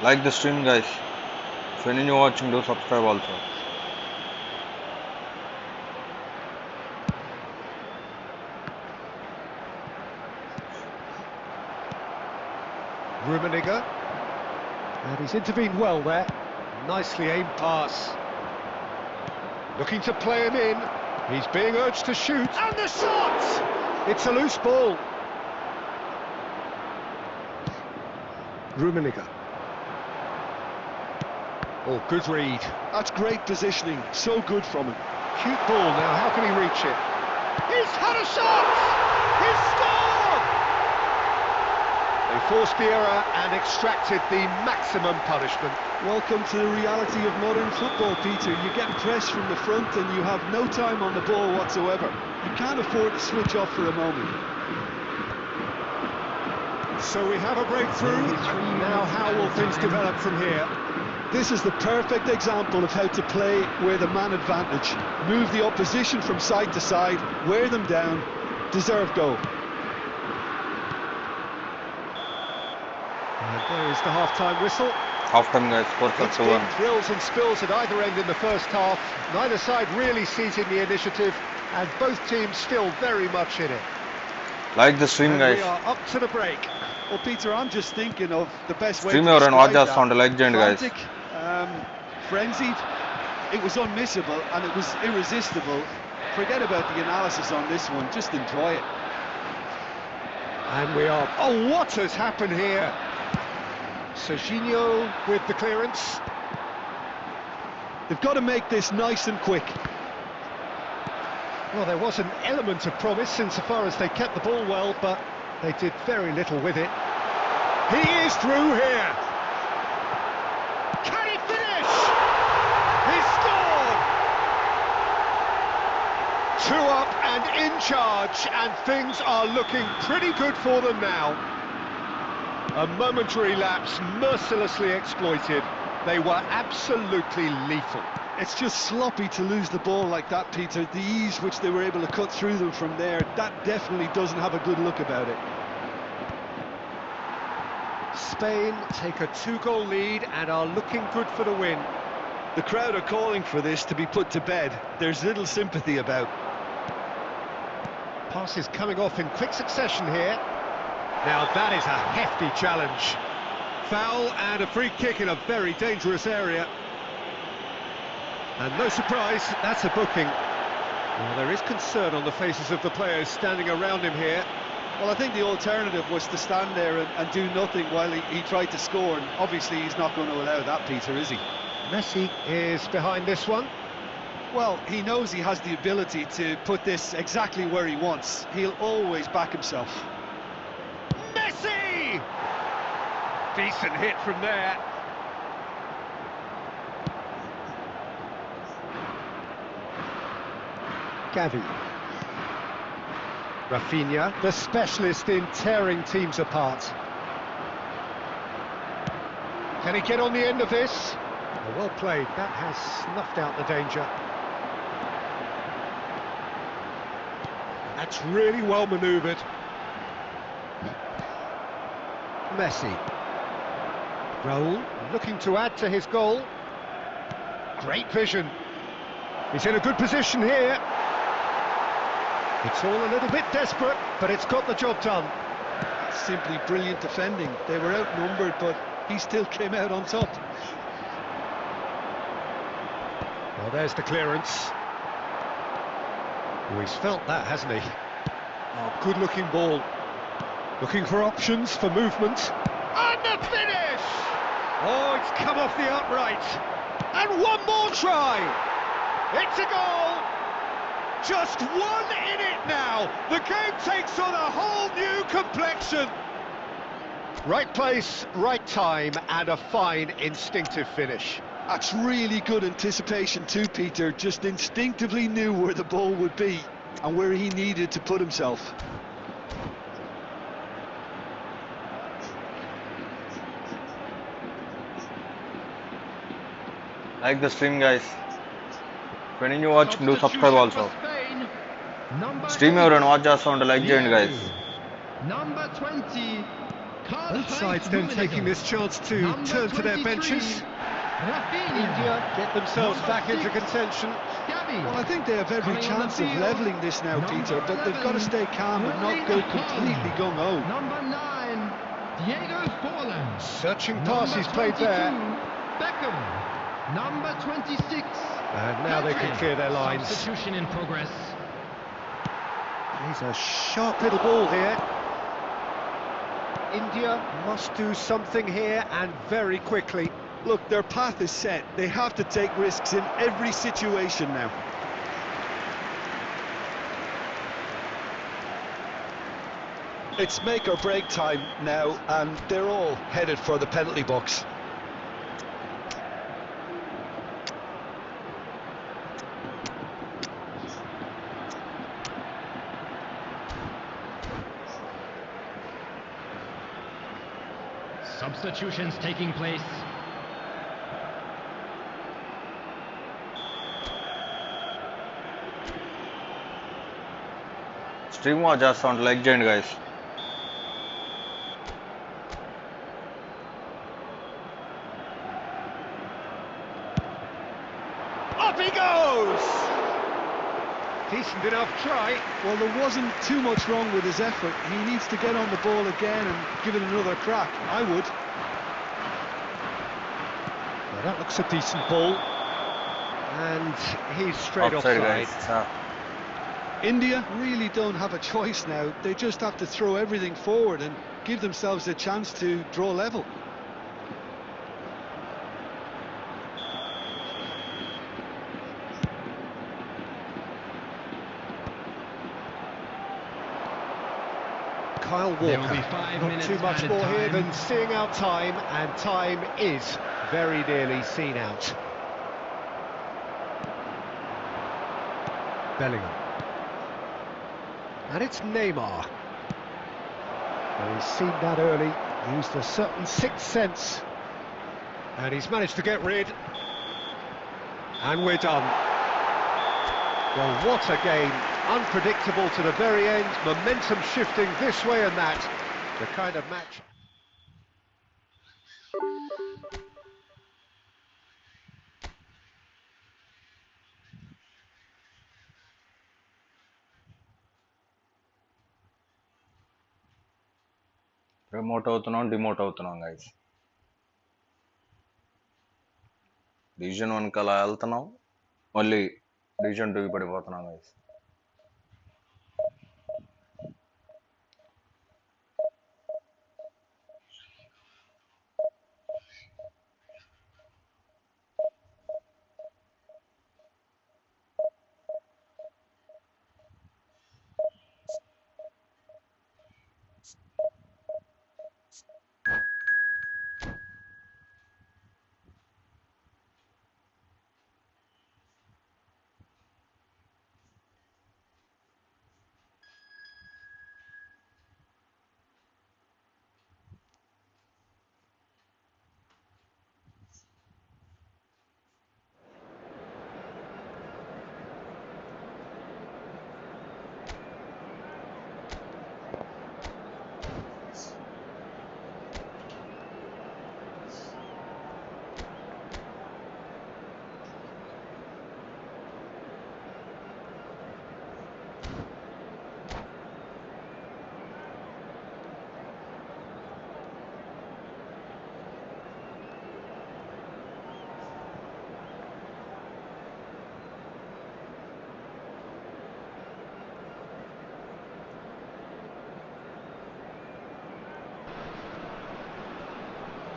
Like the stream, guys. If you're new watching, do subscribe also. Rummenigge. And he's intervened well there. Nicely aimed pass. Looking to play him in. He's being urged to shoot. And the shot! It's a loose ball. Rummenigge. Oh, good read. That's great positioning. So good from him. Cute ball now. How can he reach it? He's had a shot! He's scored! They forced the error and extracted the maximum punishment. Welcome to the reality of modern football, Peter. You get pressed from the front and you have no time on the ball whatsoever. You can't afford to switch off for a moment. So we have a breakthrough. Now how will things develop from here? This is the perfect example of how to play with a man advantage. Move the opposition from side to side, wear them down, deserve goal. And there is the half-time whistle. Half-time, guys. Score It's been thrills and spills at either end in the first half. Neither side really seizing the initiative, and both teams still very much in it. Like the stream, And guys. we are up to the break. Well, Peter, I'm just thinking of the best way Stream to ఎవరైనా watch describe చేస్తా ఉంటే like చేయండి, guys. Frantic, frenzied. It was unmissable and it was irresistible. Forget about the analysis on this one. Just enjoy it. And we are... Oh, what has happened here? Serginho with the clearance. They've got to make this nice and quick. Well, there was an element of promise insofar as they kept the ball well, but they did very little with it. He is through here. Can he finish? He scored! 2 up and in charge, and things are looking pretty good for them now. A momentary lapse mercilessly exploited. They were absolutely lethal. It's just sloppy to lose the ball like that, Peter. The ease which they were able to cut through them from there, that definitely doesn't have a good look about it. Spain take a 2-goal lead and are looking good for the win. The crowd are calling for this to be put to bed. There's little sympathy about. Passes coming off in quick succession here. Now that is a hefty challenge. Foul and a free kick in a very dangerous area. And no surprise, that's a booking. Well, there is concern on the faces of the players standing around him here. Well, I think the alternative was to stand there and do nothing while he tried to score, and obviously he's not going to allow that, Peter, is he? Messi is behind this one. Well, he knows he has the ability to put this exactly where he wants. He'll always back himself. Messi! Decent hit from there. Gavi. Rafinha, the specialist in tearing teams apart. Can he get on the end of this? Oh, well played, that has snuffed out the danger. That's really well manoeuvred. Messi. Raul looking to add to his goal. Great vision. He's in a good position here. It's all a little bit desperate, but it's got the job done. Simply brilliant defending. They were outnumbered, but he still came out on top. Well, there's the clearance. Oh, he's felt that, hasn't he? Oh, good-looking ball. Looking for options for movement. And the finish! Oh, it's come off the upright. And one more try. It's a goal. Just one in it now. The game takes on a whole new complexion. Right place, right time, and a fine instinctive finish. That's really good anticipation too, Peter. Just instinctively knew where the ball would be and where he needed to put himself. Like the stream, guys. When you watch, do subscribe also. Stream ఎవరైనా watch చేస్తూ ఉంటే like చేయండి guys. Number 20. Both sides then taking this chance to turn to their benches. India get themselves back into contention. Well, I think they have every chance of levelling this now, Peter, but they've got to stay calm and not go completely gung-ho. Number 9, Diego Forlan. Searching pass he's played there. Beckham. Number 26. And now they can clear their lines. Substitution in progress. He's a sharp little ball here. India must do something here, and very quickly. Look, their path is set. They have to take risks in every situation now. It's make or break time now, and they're all headed for the penalty box. Substitutions taking place. Stream watch చేస్తూ ఉంటే like చేయండి guys. Up he goes! Decent enough try. Well, there wasn't too much wrong with his effort. He needs to get on the ball again and give it another crack. I would. Well, that looks a decent ball. And he's straight Offside, offside. guys. India really don't have a choice now. They just have to throw everything forward and give themselves a chance to draw level. Kyle There will Walker. be 5 Not minutes too much added more here time. than seeing out time, and time is very nearly seen out. Bellingham. And it's Neymar. And he's seen that early, used a certain sixth sense. And he's managed to get rid. And we're done. Well, what a game. Unpredictable to the very end, momentum shifting this way and that. The kind of match. Promote అవుతున్నాం, డిమోట్ అవుతున్నాం guys. Division 1కి అలా వెళ్తున్నాం, మళ్ళీ division 2కి పడిపోతున్నాం guys.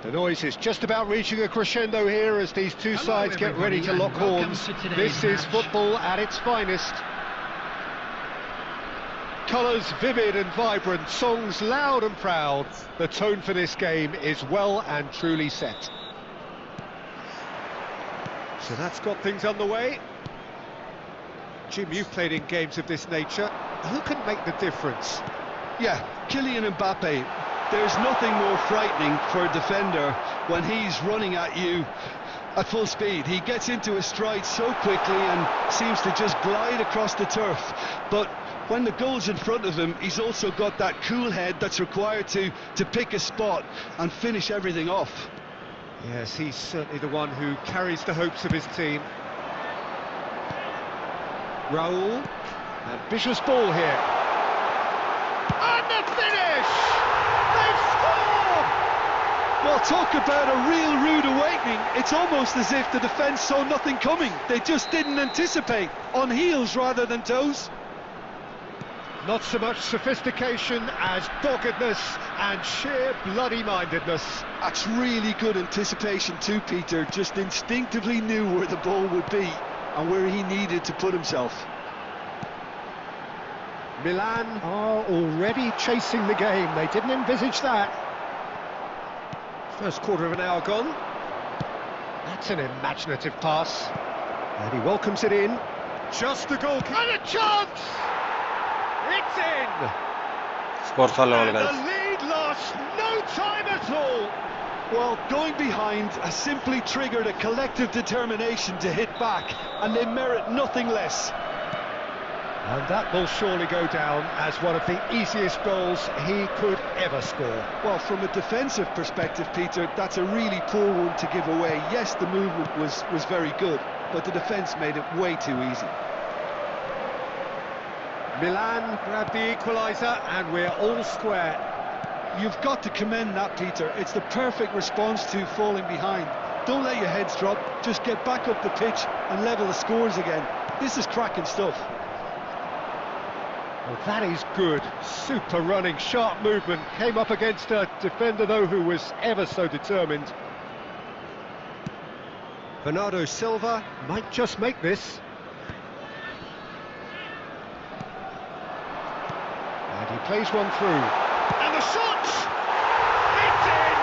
The noise is just about reaching a crescendo here as these two sides get ready to lock horns. This is football at its finest. Colours vivid and vibrant, songs loud and proud. The tone for this game is well and truly set. So that's got things underway. Jim, you've played in games of this nature. Who can make the difference? Yeah, Kylian Mbappe. There's nothing more frightening for a defender when he's running at you at full speed. He gets into his stride so quickly and seems to just glide across the turf. But when the goal's in front of him, he's also got that cool head that's required to pick a spot and finish everything off. Yes, he's certainly the one who carries the hopes of his team. Raul, ambitious ball here. And the finish! They've scored! Well, talk about a real rude awakening. It's almost as if the defence saw nothing coming. They just didn't anticipate, on heels rather than toes. Not so much sophistication as doggedness and sheer bloody-mindedness. That's really good anticipation too, Peter. Just instinctively knew where the ball would be and where he needed to put himself. Milan are already chasing the game. They didn't envisage that. First quarter of an hour gone. That's an imaginative pass. And he welcomes it in. Just the goal. And a chance! It's in! Scores all level, And the guys. lead lost no time at all. Well, going behind has simply triggered a collective determination to hit back, and they merit nothing less. And that will surely go down as one of the easiest goals he could ever score. Well, from a defensive perspective, Peter, that's a really poor one to give away. Yes, the movement was very good, but the defence made it way too easy. Milan grabbed the equaliser and we're all square. You've got to commend that, Peter. It's the perfect response to falling behind. Don't let your heads drop, just get back up the pitch and level the scores again. This is cracking stuff. Well, that is good. Super running, sharp movement. Came up against a defender, though, who was ever so determined. Bernardo Silva might just make this. And he plays one through. And the shot! It's in!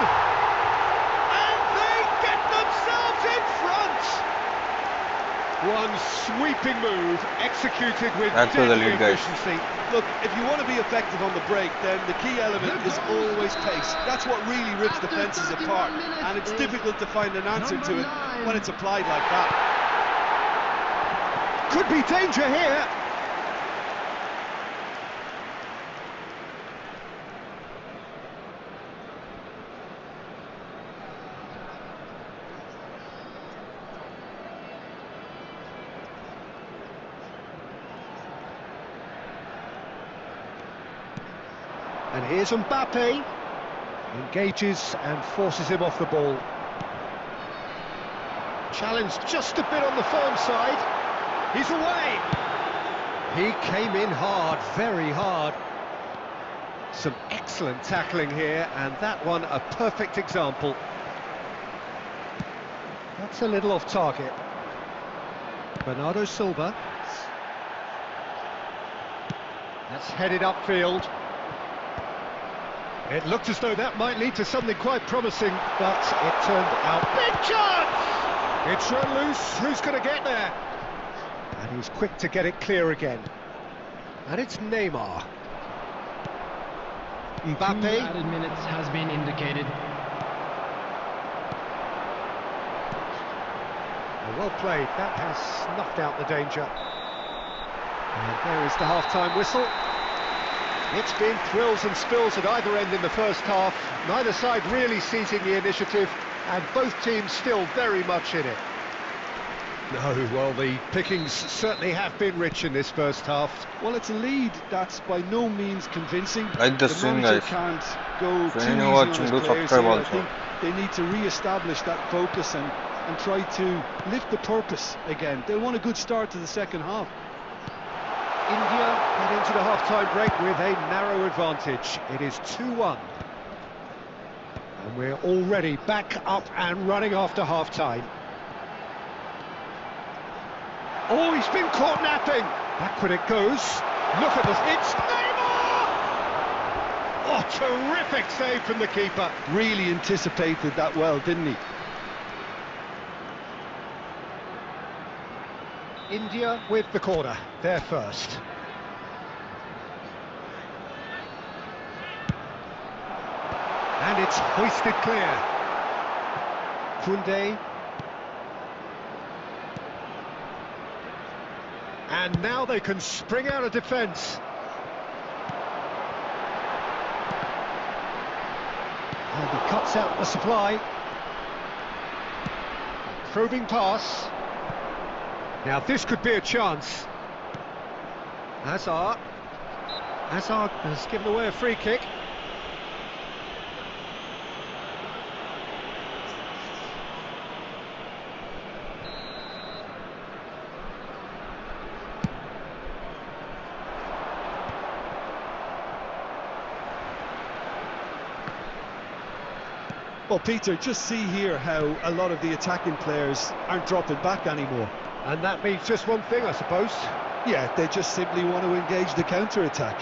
And they get themselves in front! One sweeping move, executed with That's for the deadly lead, guys. efficiency. Look, if you want to be effective on the break, then the key element is always pace. That's what really rips defences apart, and it's difficult to find an answer to it when it's applied like that. Could be danger here. And here's Mbappe, engages and forces him off the ball. Challenged just a bit on the firm side. He's away. He came in hard, very hard. Some excellent tackling here, and that one a perfect example. That's a little off target. Bernardo Silva. That's headed upfield. It looked as though that might lead to something quite promising, but it turned out... Big chance! It's run loose, who's going to get there? And he's quick to get it clear again. And it's Neymar. Mbappe. 2 added minutes has been indicated. Well played, that has snuffed out the danger. And there is the half-time whistle. It's been thrills and spills at either end in the first half. Neither side really seizing the initiative, and both teams still very much in it. No, well, the pickings certainly have been rich in this first half. Well, it's a lead that's by no means convincing. Like the stream, manager guys. can't go So too when easy you're on watching, his do players subscribe here. also. I think they need to re-establish that focus and try to lift the purpose again. They'll want a good start to the second half. India head into the half-time break with a narrow advantage. It is 2-1. And And we're already back up and running after half-time. Oh, he's been caught napping. Backward it goes. Look at this. It's Neymar! Oh, terrific save from the keeper. Really anticipated that well, didn't he? India with the corner. They're first. And it's hoisted clear. Kunde. And now they can spring out of defence. And he cuts out the supply. Probing pass. Now this could be a chance. Hazard has given away a free kick. Well, Peter, just see here how a lot of the attacking players aren't dropping back anymore. And that means just one thing, I suppose. Yeah, they just simply want to engage the counter-attack.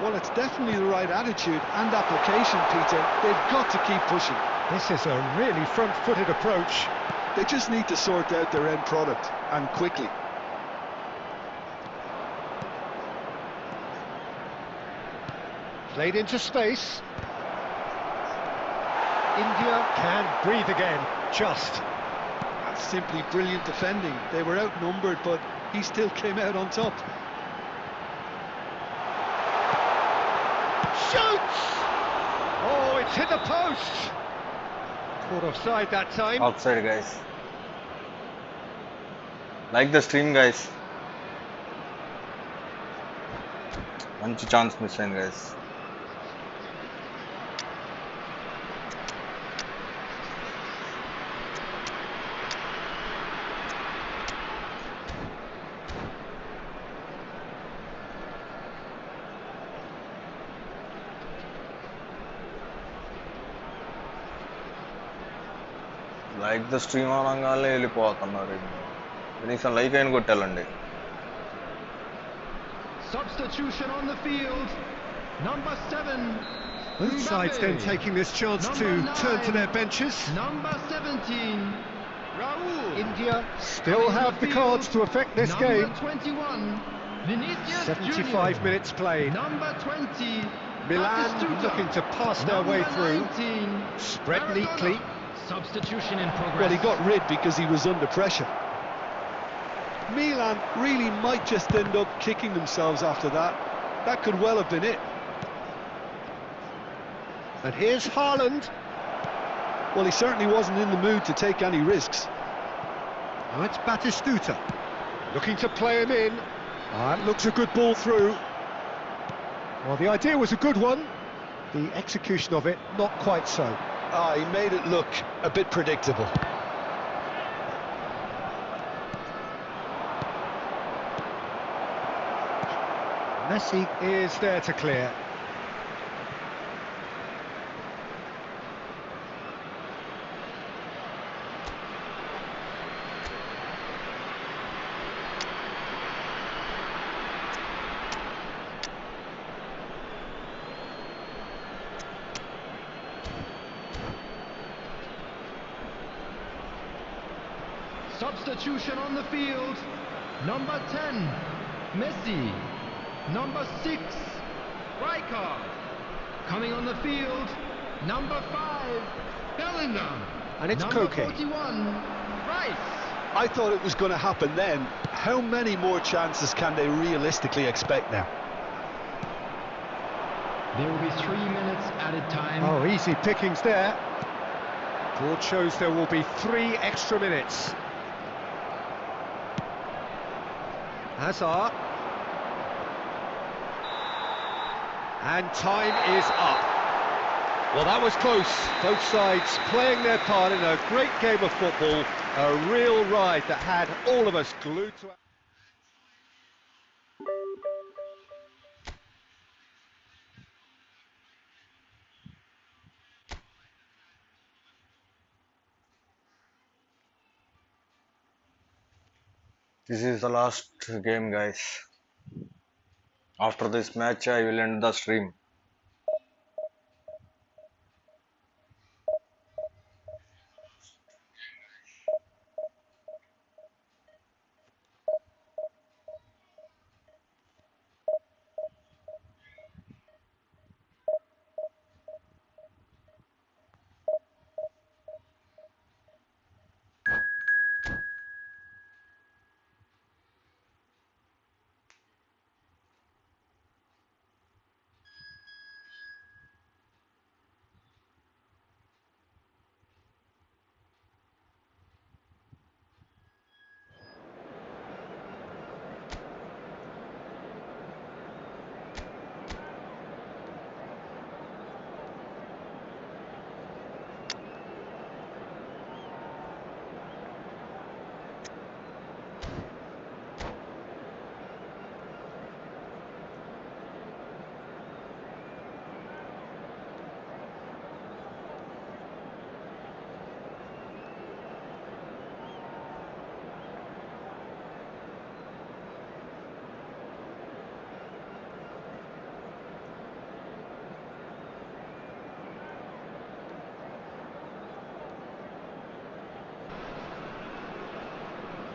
Well, it's definitely the right attitude and application, Peter. They've got to keep pushing. This is a really front-footed approach. They just need to sort out their end product, and quickly. Played into space. India can breathe again, just. That's simply brilliant defending. They were outnumbered, but he still came out on top. Shoots! Oh, it's hit the post! Caught offside that time. Offside, guys. Like the stream, guys. మంచి chance miss అయింది guys. Like the stream అనగానే వెళ్ళిపోతున్నారు. కనీసం like అయిన కొట్టాలండి. Substitution on the field. Number 7. Both sides then taking this chance to turn to their benches. Number 17. Raul. India still have the cards to affect this game. Number 21. Vinicius 75 Junior. minutes played. Number 20. Milan Batistuta. looking to pass their way Number through. 19. Spread Maradona. neatly. Substitution in progress. Well, he got rid because he was under pressure. Milan really might just end up kicking themselves after that. That could well have been it. And here's Haaland. Well, he certainly wasn't in the mood to take any risks. Now it's Batistuta. Looking to play him in. That looks a good ball through. Well, the idea was a good one. The execution of it, not quite so. He made it look a bit predictable. Messi is there to clear. Substitution on the field. Number 10, Messi. Number 6, Rijkaard. Coming on the field, number 5, Bellingham. And it's number Koke. 41, Rice. I thought it was going to happen then. How many more chances can they realistically expect now? There will be 3 minutes added time. Oh, easy pickings there. Board shows there will be 3 extra minutes. Hazard. And time is up. Well, that was close. Both sides playing their part in a great game of football. A real ride that had all of us glued to our... This is the last game, guys. After this match, I will end the stream.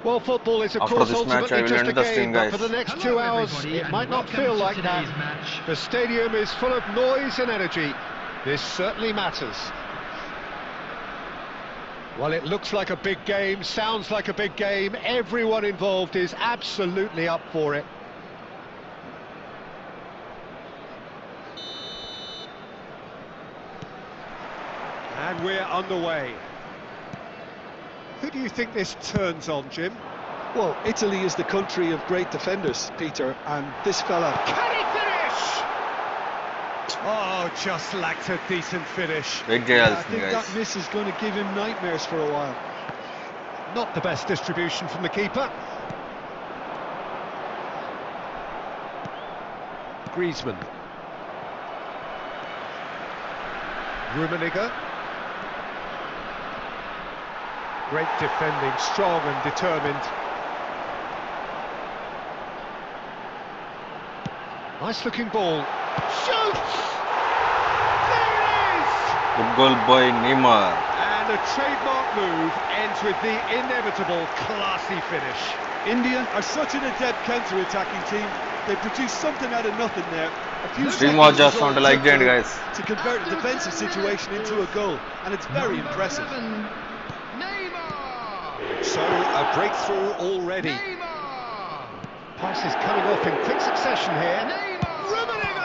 Well, football is, of After course, this match, I ultimately will just a end the game, stream, but guys. for the next Hello 2 hours, everybody, it and might not welcome feel to like that. today's match. The stadium is full of noise and energy. This certainly matters. Well, it looks like a big game, sounds like a big game. Everyone involved is absolutely up for it. And we're underway. Who do you think this turns on, Jim? Well, Italy is the country of great defenders, Peter, and this fella... Can he finish? Oh, just lacked a decent finish. Big I jails, think guys. that miss is going to give him nightmares for a while. Not the best distribution from the keeper. Griezmann. Rummenigge. Great defending, strong and determined. Nice looking ball. Shoots! There it is! Good goal, boy Neymar. And a trademark move ends with the inevitable classy finish. India are such an adept counter-attacking team. They produce something out of nothing there. A few Stream was seconds just is all on the it like took giant, for them guys. to convert a defensive situation into a goal, and it's very Number impressive. 11, Neymar! So, a breakthrough already. Neymar! Passes coming off in quick succession here. Neymar! Rummenigge!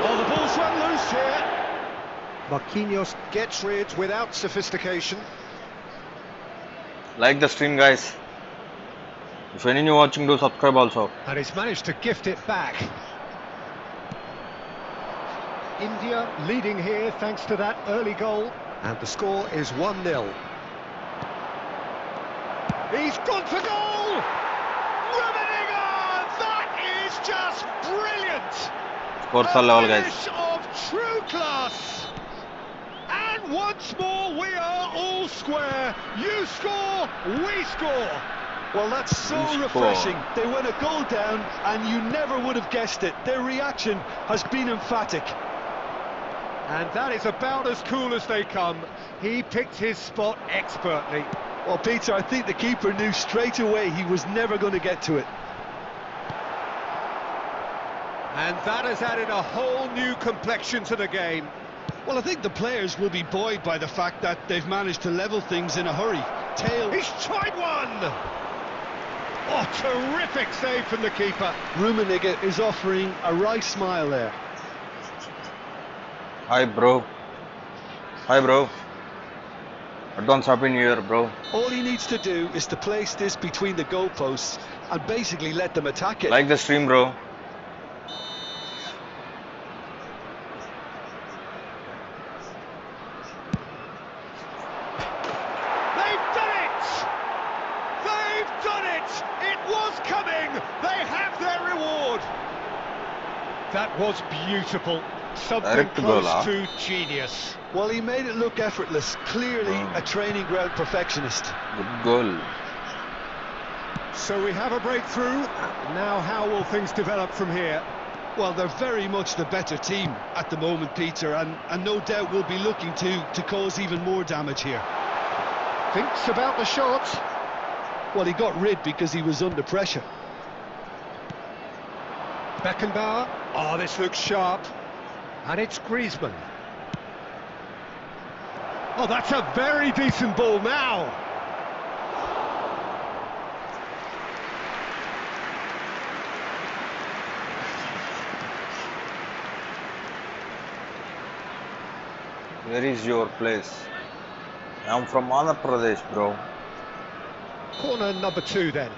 Oh, the ball's run loose here. Marquinhos gets rid without sophistication. Like the stream, guys. If any new watching, do subscribe also. And he's managed to gift it back. India leading here thanks to that early goal. And the score is 1-0. He's gone for goal! Rummenigge! That is just brilliant! Scores are level, guys. Finish of true class! And once more we are all square. You score, we score. Well, that's so We refreshing. score. They went a goal down, and you never would have guessed it. Their reaction has been emphatic. And that is about as cool as they come. He picked his spot expertly. Well, Peter, I think the keeper knew straight away he was never going to get to it. And that has added a whole new complexion to the game. Well, I think the players will be buoyed by the fact that they've managed to level things in a hurry. He's tried one! Oh, terrific save from the keeper. Rummenigge is offering a wry smile there. Hi, bro. Hi, bro. Advance happy new year, bro. All he needs to do is to place this between the goalposts and basically let them attack it. Like the stream, bro. They've done it! They've done it! It was coming! They have their reward! That was beautiful. Something Direct goal, close huh? to genius. Well, he made it look effortless. Clearly a training ground perfectionist. Good goal. So we have a breakthrough. Now how will things develop from here? Well, they're very much the better team at the moment, Peter, and no doubt will be looking to cause even more damage here. Thinks about the shot. Well, he got rid because he was under pressure. Beckenbauer. Oh, this looks sharp. And it's Griezmann. Oh, that's a very decent ball now. Where is your place? I'm from Andhra Pradesh, bro. Corner number 2 then.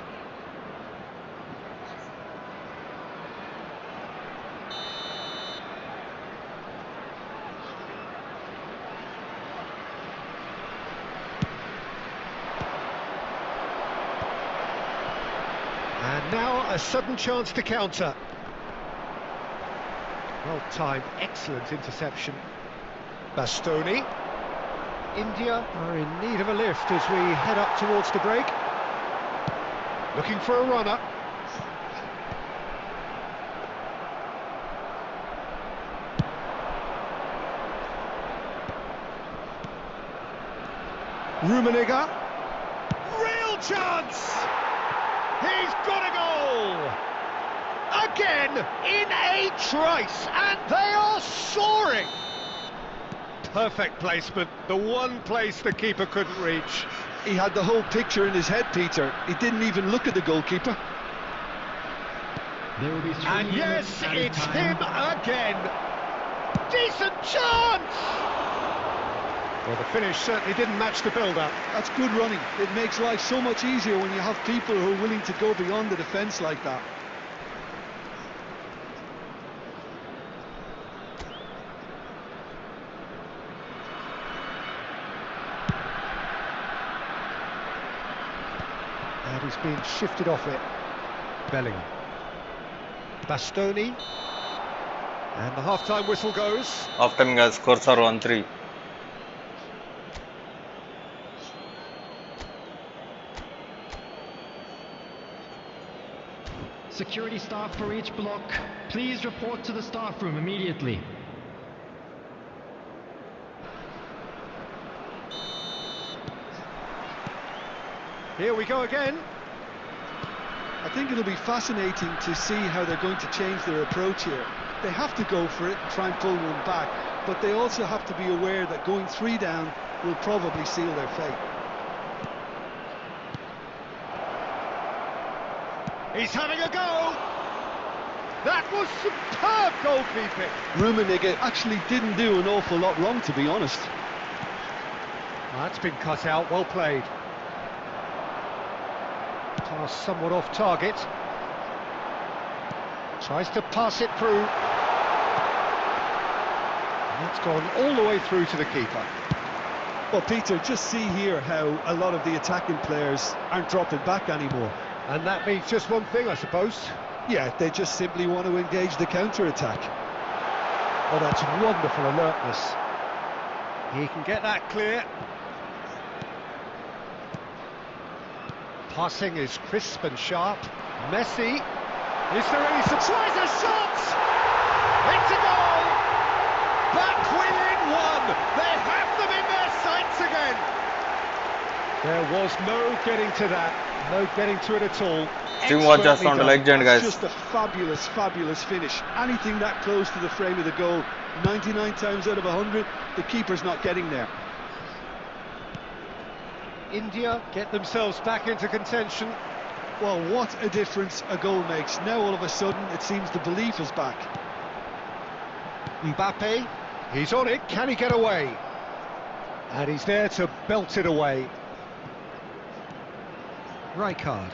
And now a sudden chance to counter. Well timed, excellent interception. Bastoni. India are in need of a lift as we head up towards the break. Looking for a runner. Rummenigge. Real chance! He's got a goal! Again in a trice, and they are soaring! Perfect placement, the one place the keeper couldn't reach. He had the whole picture in his head, Peter. He didn't even look at the goalkeeper. There will be 3 And yes, it's him again. Decent chance! Well, the finish certainly didn't match the build-up. That's good running. It makes life so much easier when you have people who are willing to go beyond the defence like that. And he's being shifted off it. Bellingham. Bastoni. And the half-time whistle goes. Half time, guys. Scores are 1-3. Security staff for each block, please report to the staff room immediately. Here we go again. I think it'll be fascinating to see how they're going to change their approach here. They have to go for it and try and pull one back, but they also have to be aware that going 3 down will probably seal their fate. He's having a go. That was superb goalkeeping. Rummenigge actually didn't do an awful lot wrong, to be honest. That's been cut out, well played. Pass somewhat off target. Tries to pass it through. And it's gone all the way through to the keeper. Well, Peter, just see here how a lot of the attacking players aren't dropping back anymore. And that means just one thing, I suppose. Yeah, they just simply want to engage the counter-attack. Oh, that's wonderful alertness. He can get that clear. Passing is crisp and sharp. Messi. Is there any surprise? A shot! It's a goal! Back within 1. They have them in their sights again. There was no getting to that. No getting to it at all. Team watch us on the legend, guys. It's just a fabulous, fabulous finish. Anything that close to the frame of the goal, 99 times out of 100, the keeper's not getting there. India get themselves back into contention. Well, what a difference a goal makes. Now all of a sudden it seems the belief is back. Mbappe, he's on it, can he get away? And he's there to belt it away. Rijkaard.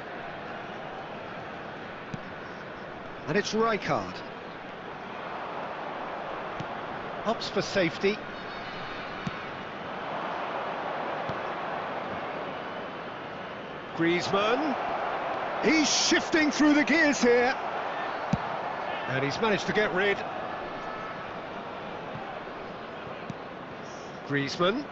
And it's Rijkaard. Ups for safety. Griezmann. He's shifting through the gears here. And he's managed to get rid. Griezmann.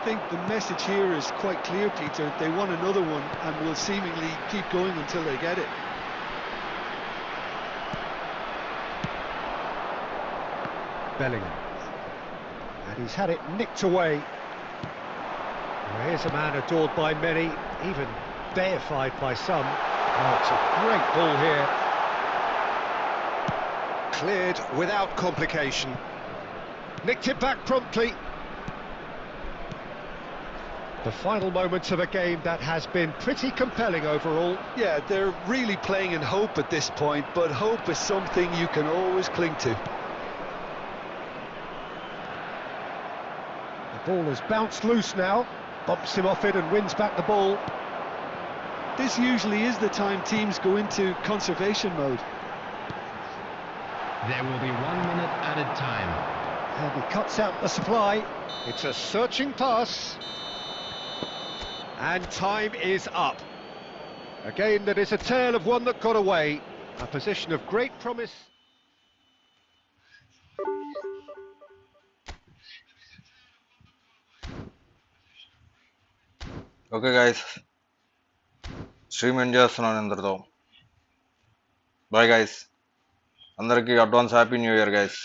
think the message here is quite clear, Peter. They want another one and will seemingly keep going until they get it. Bellingham. And he's had it nicked away. Well, here's a man adored by many, even deified by some. Oh, it's a great ball here. Cleared without complication. Nicked it back promptly. The final moments of a game that has been pretty compelling overall. Yeah, they're really playing in hope at this point, but hope is something you can always cling to. The ball has bounced loose now. Bumps him off it and wins back the ball. This usually is the time teams go into conservation mode. There will be 1 minute added time. And he cuts out the supply. It's a searching pass. And time is up. A game that is a tale of one that got away. A position of great promise. Okay guys, stream end చేస్తున్నాను అందరితో. Bye guys, అందరికీ advance happy new year guys.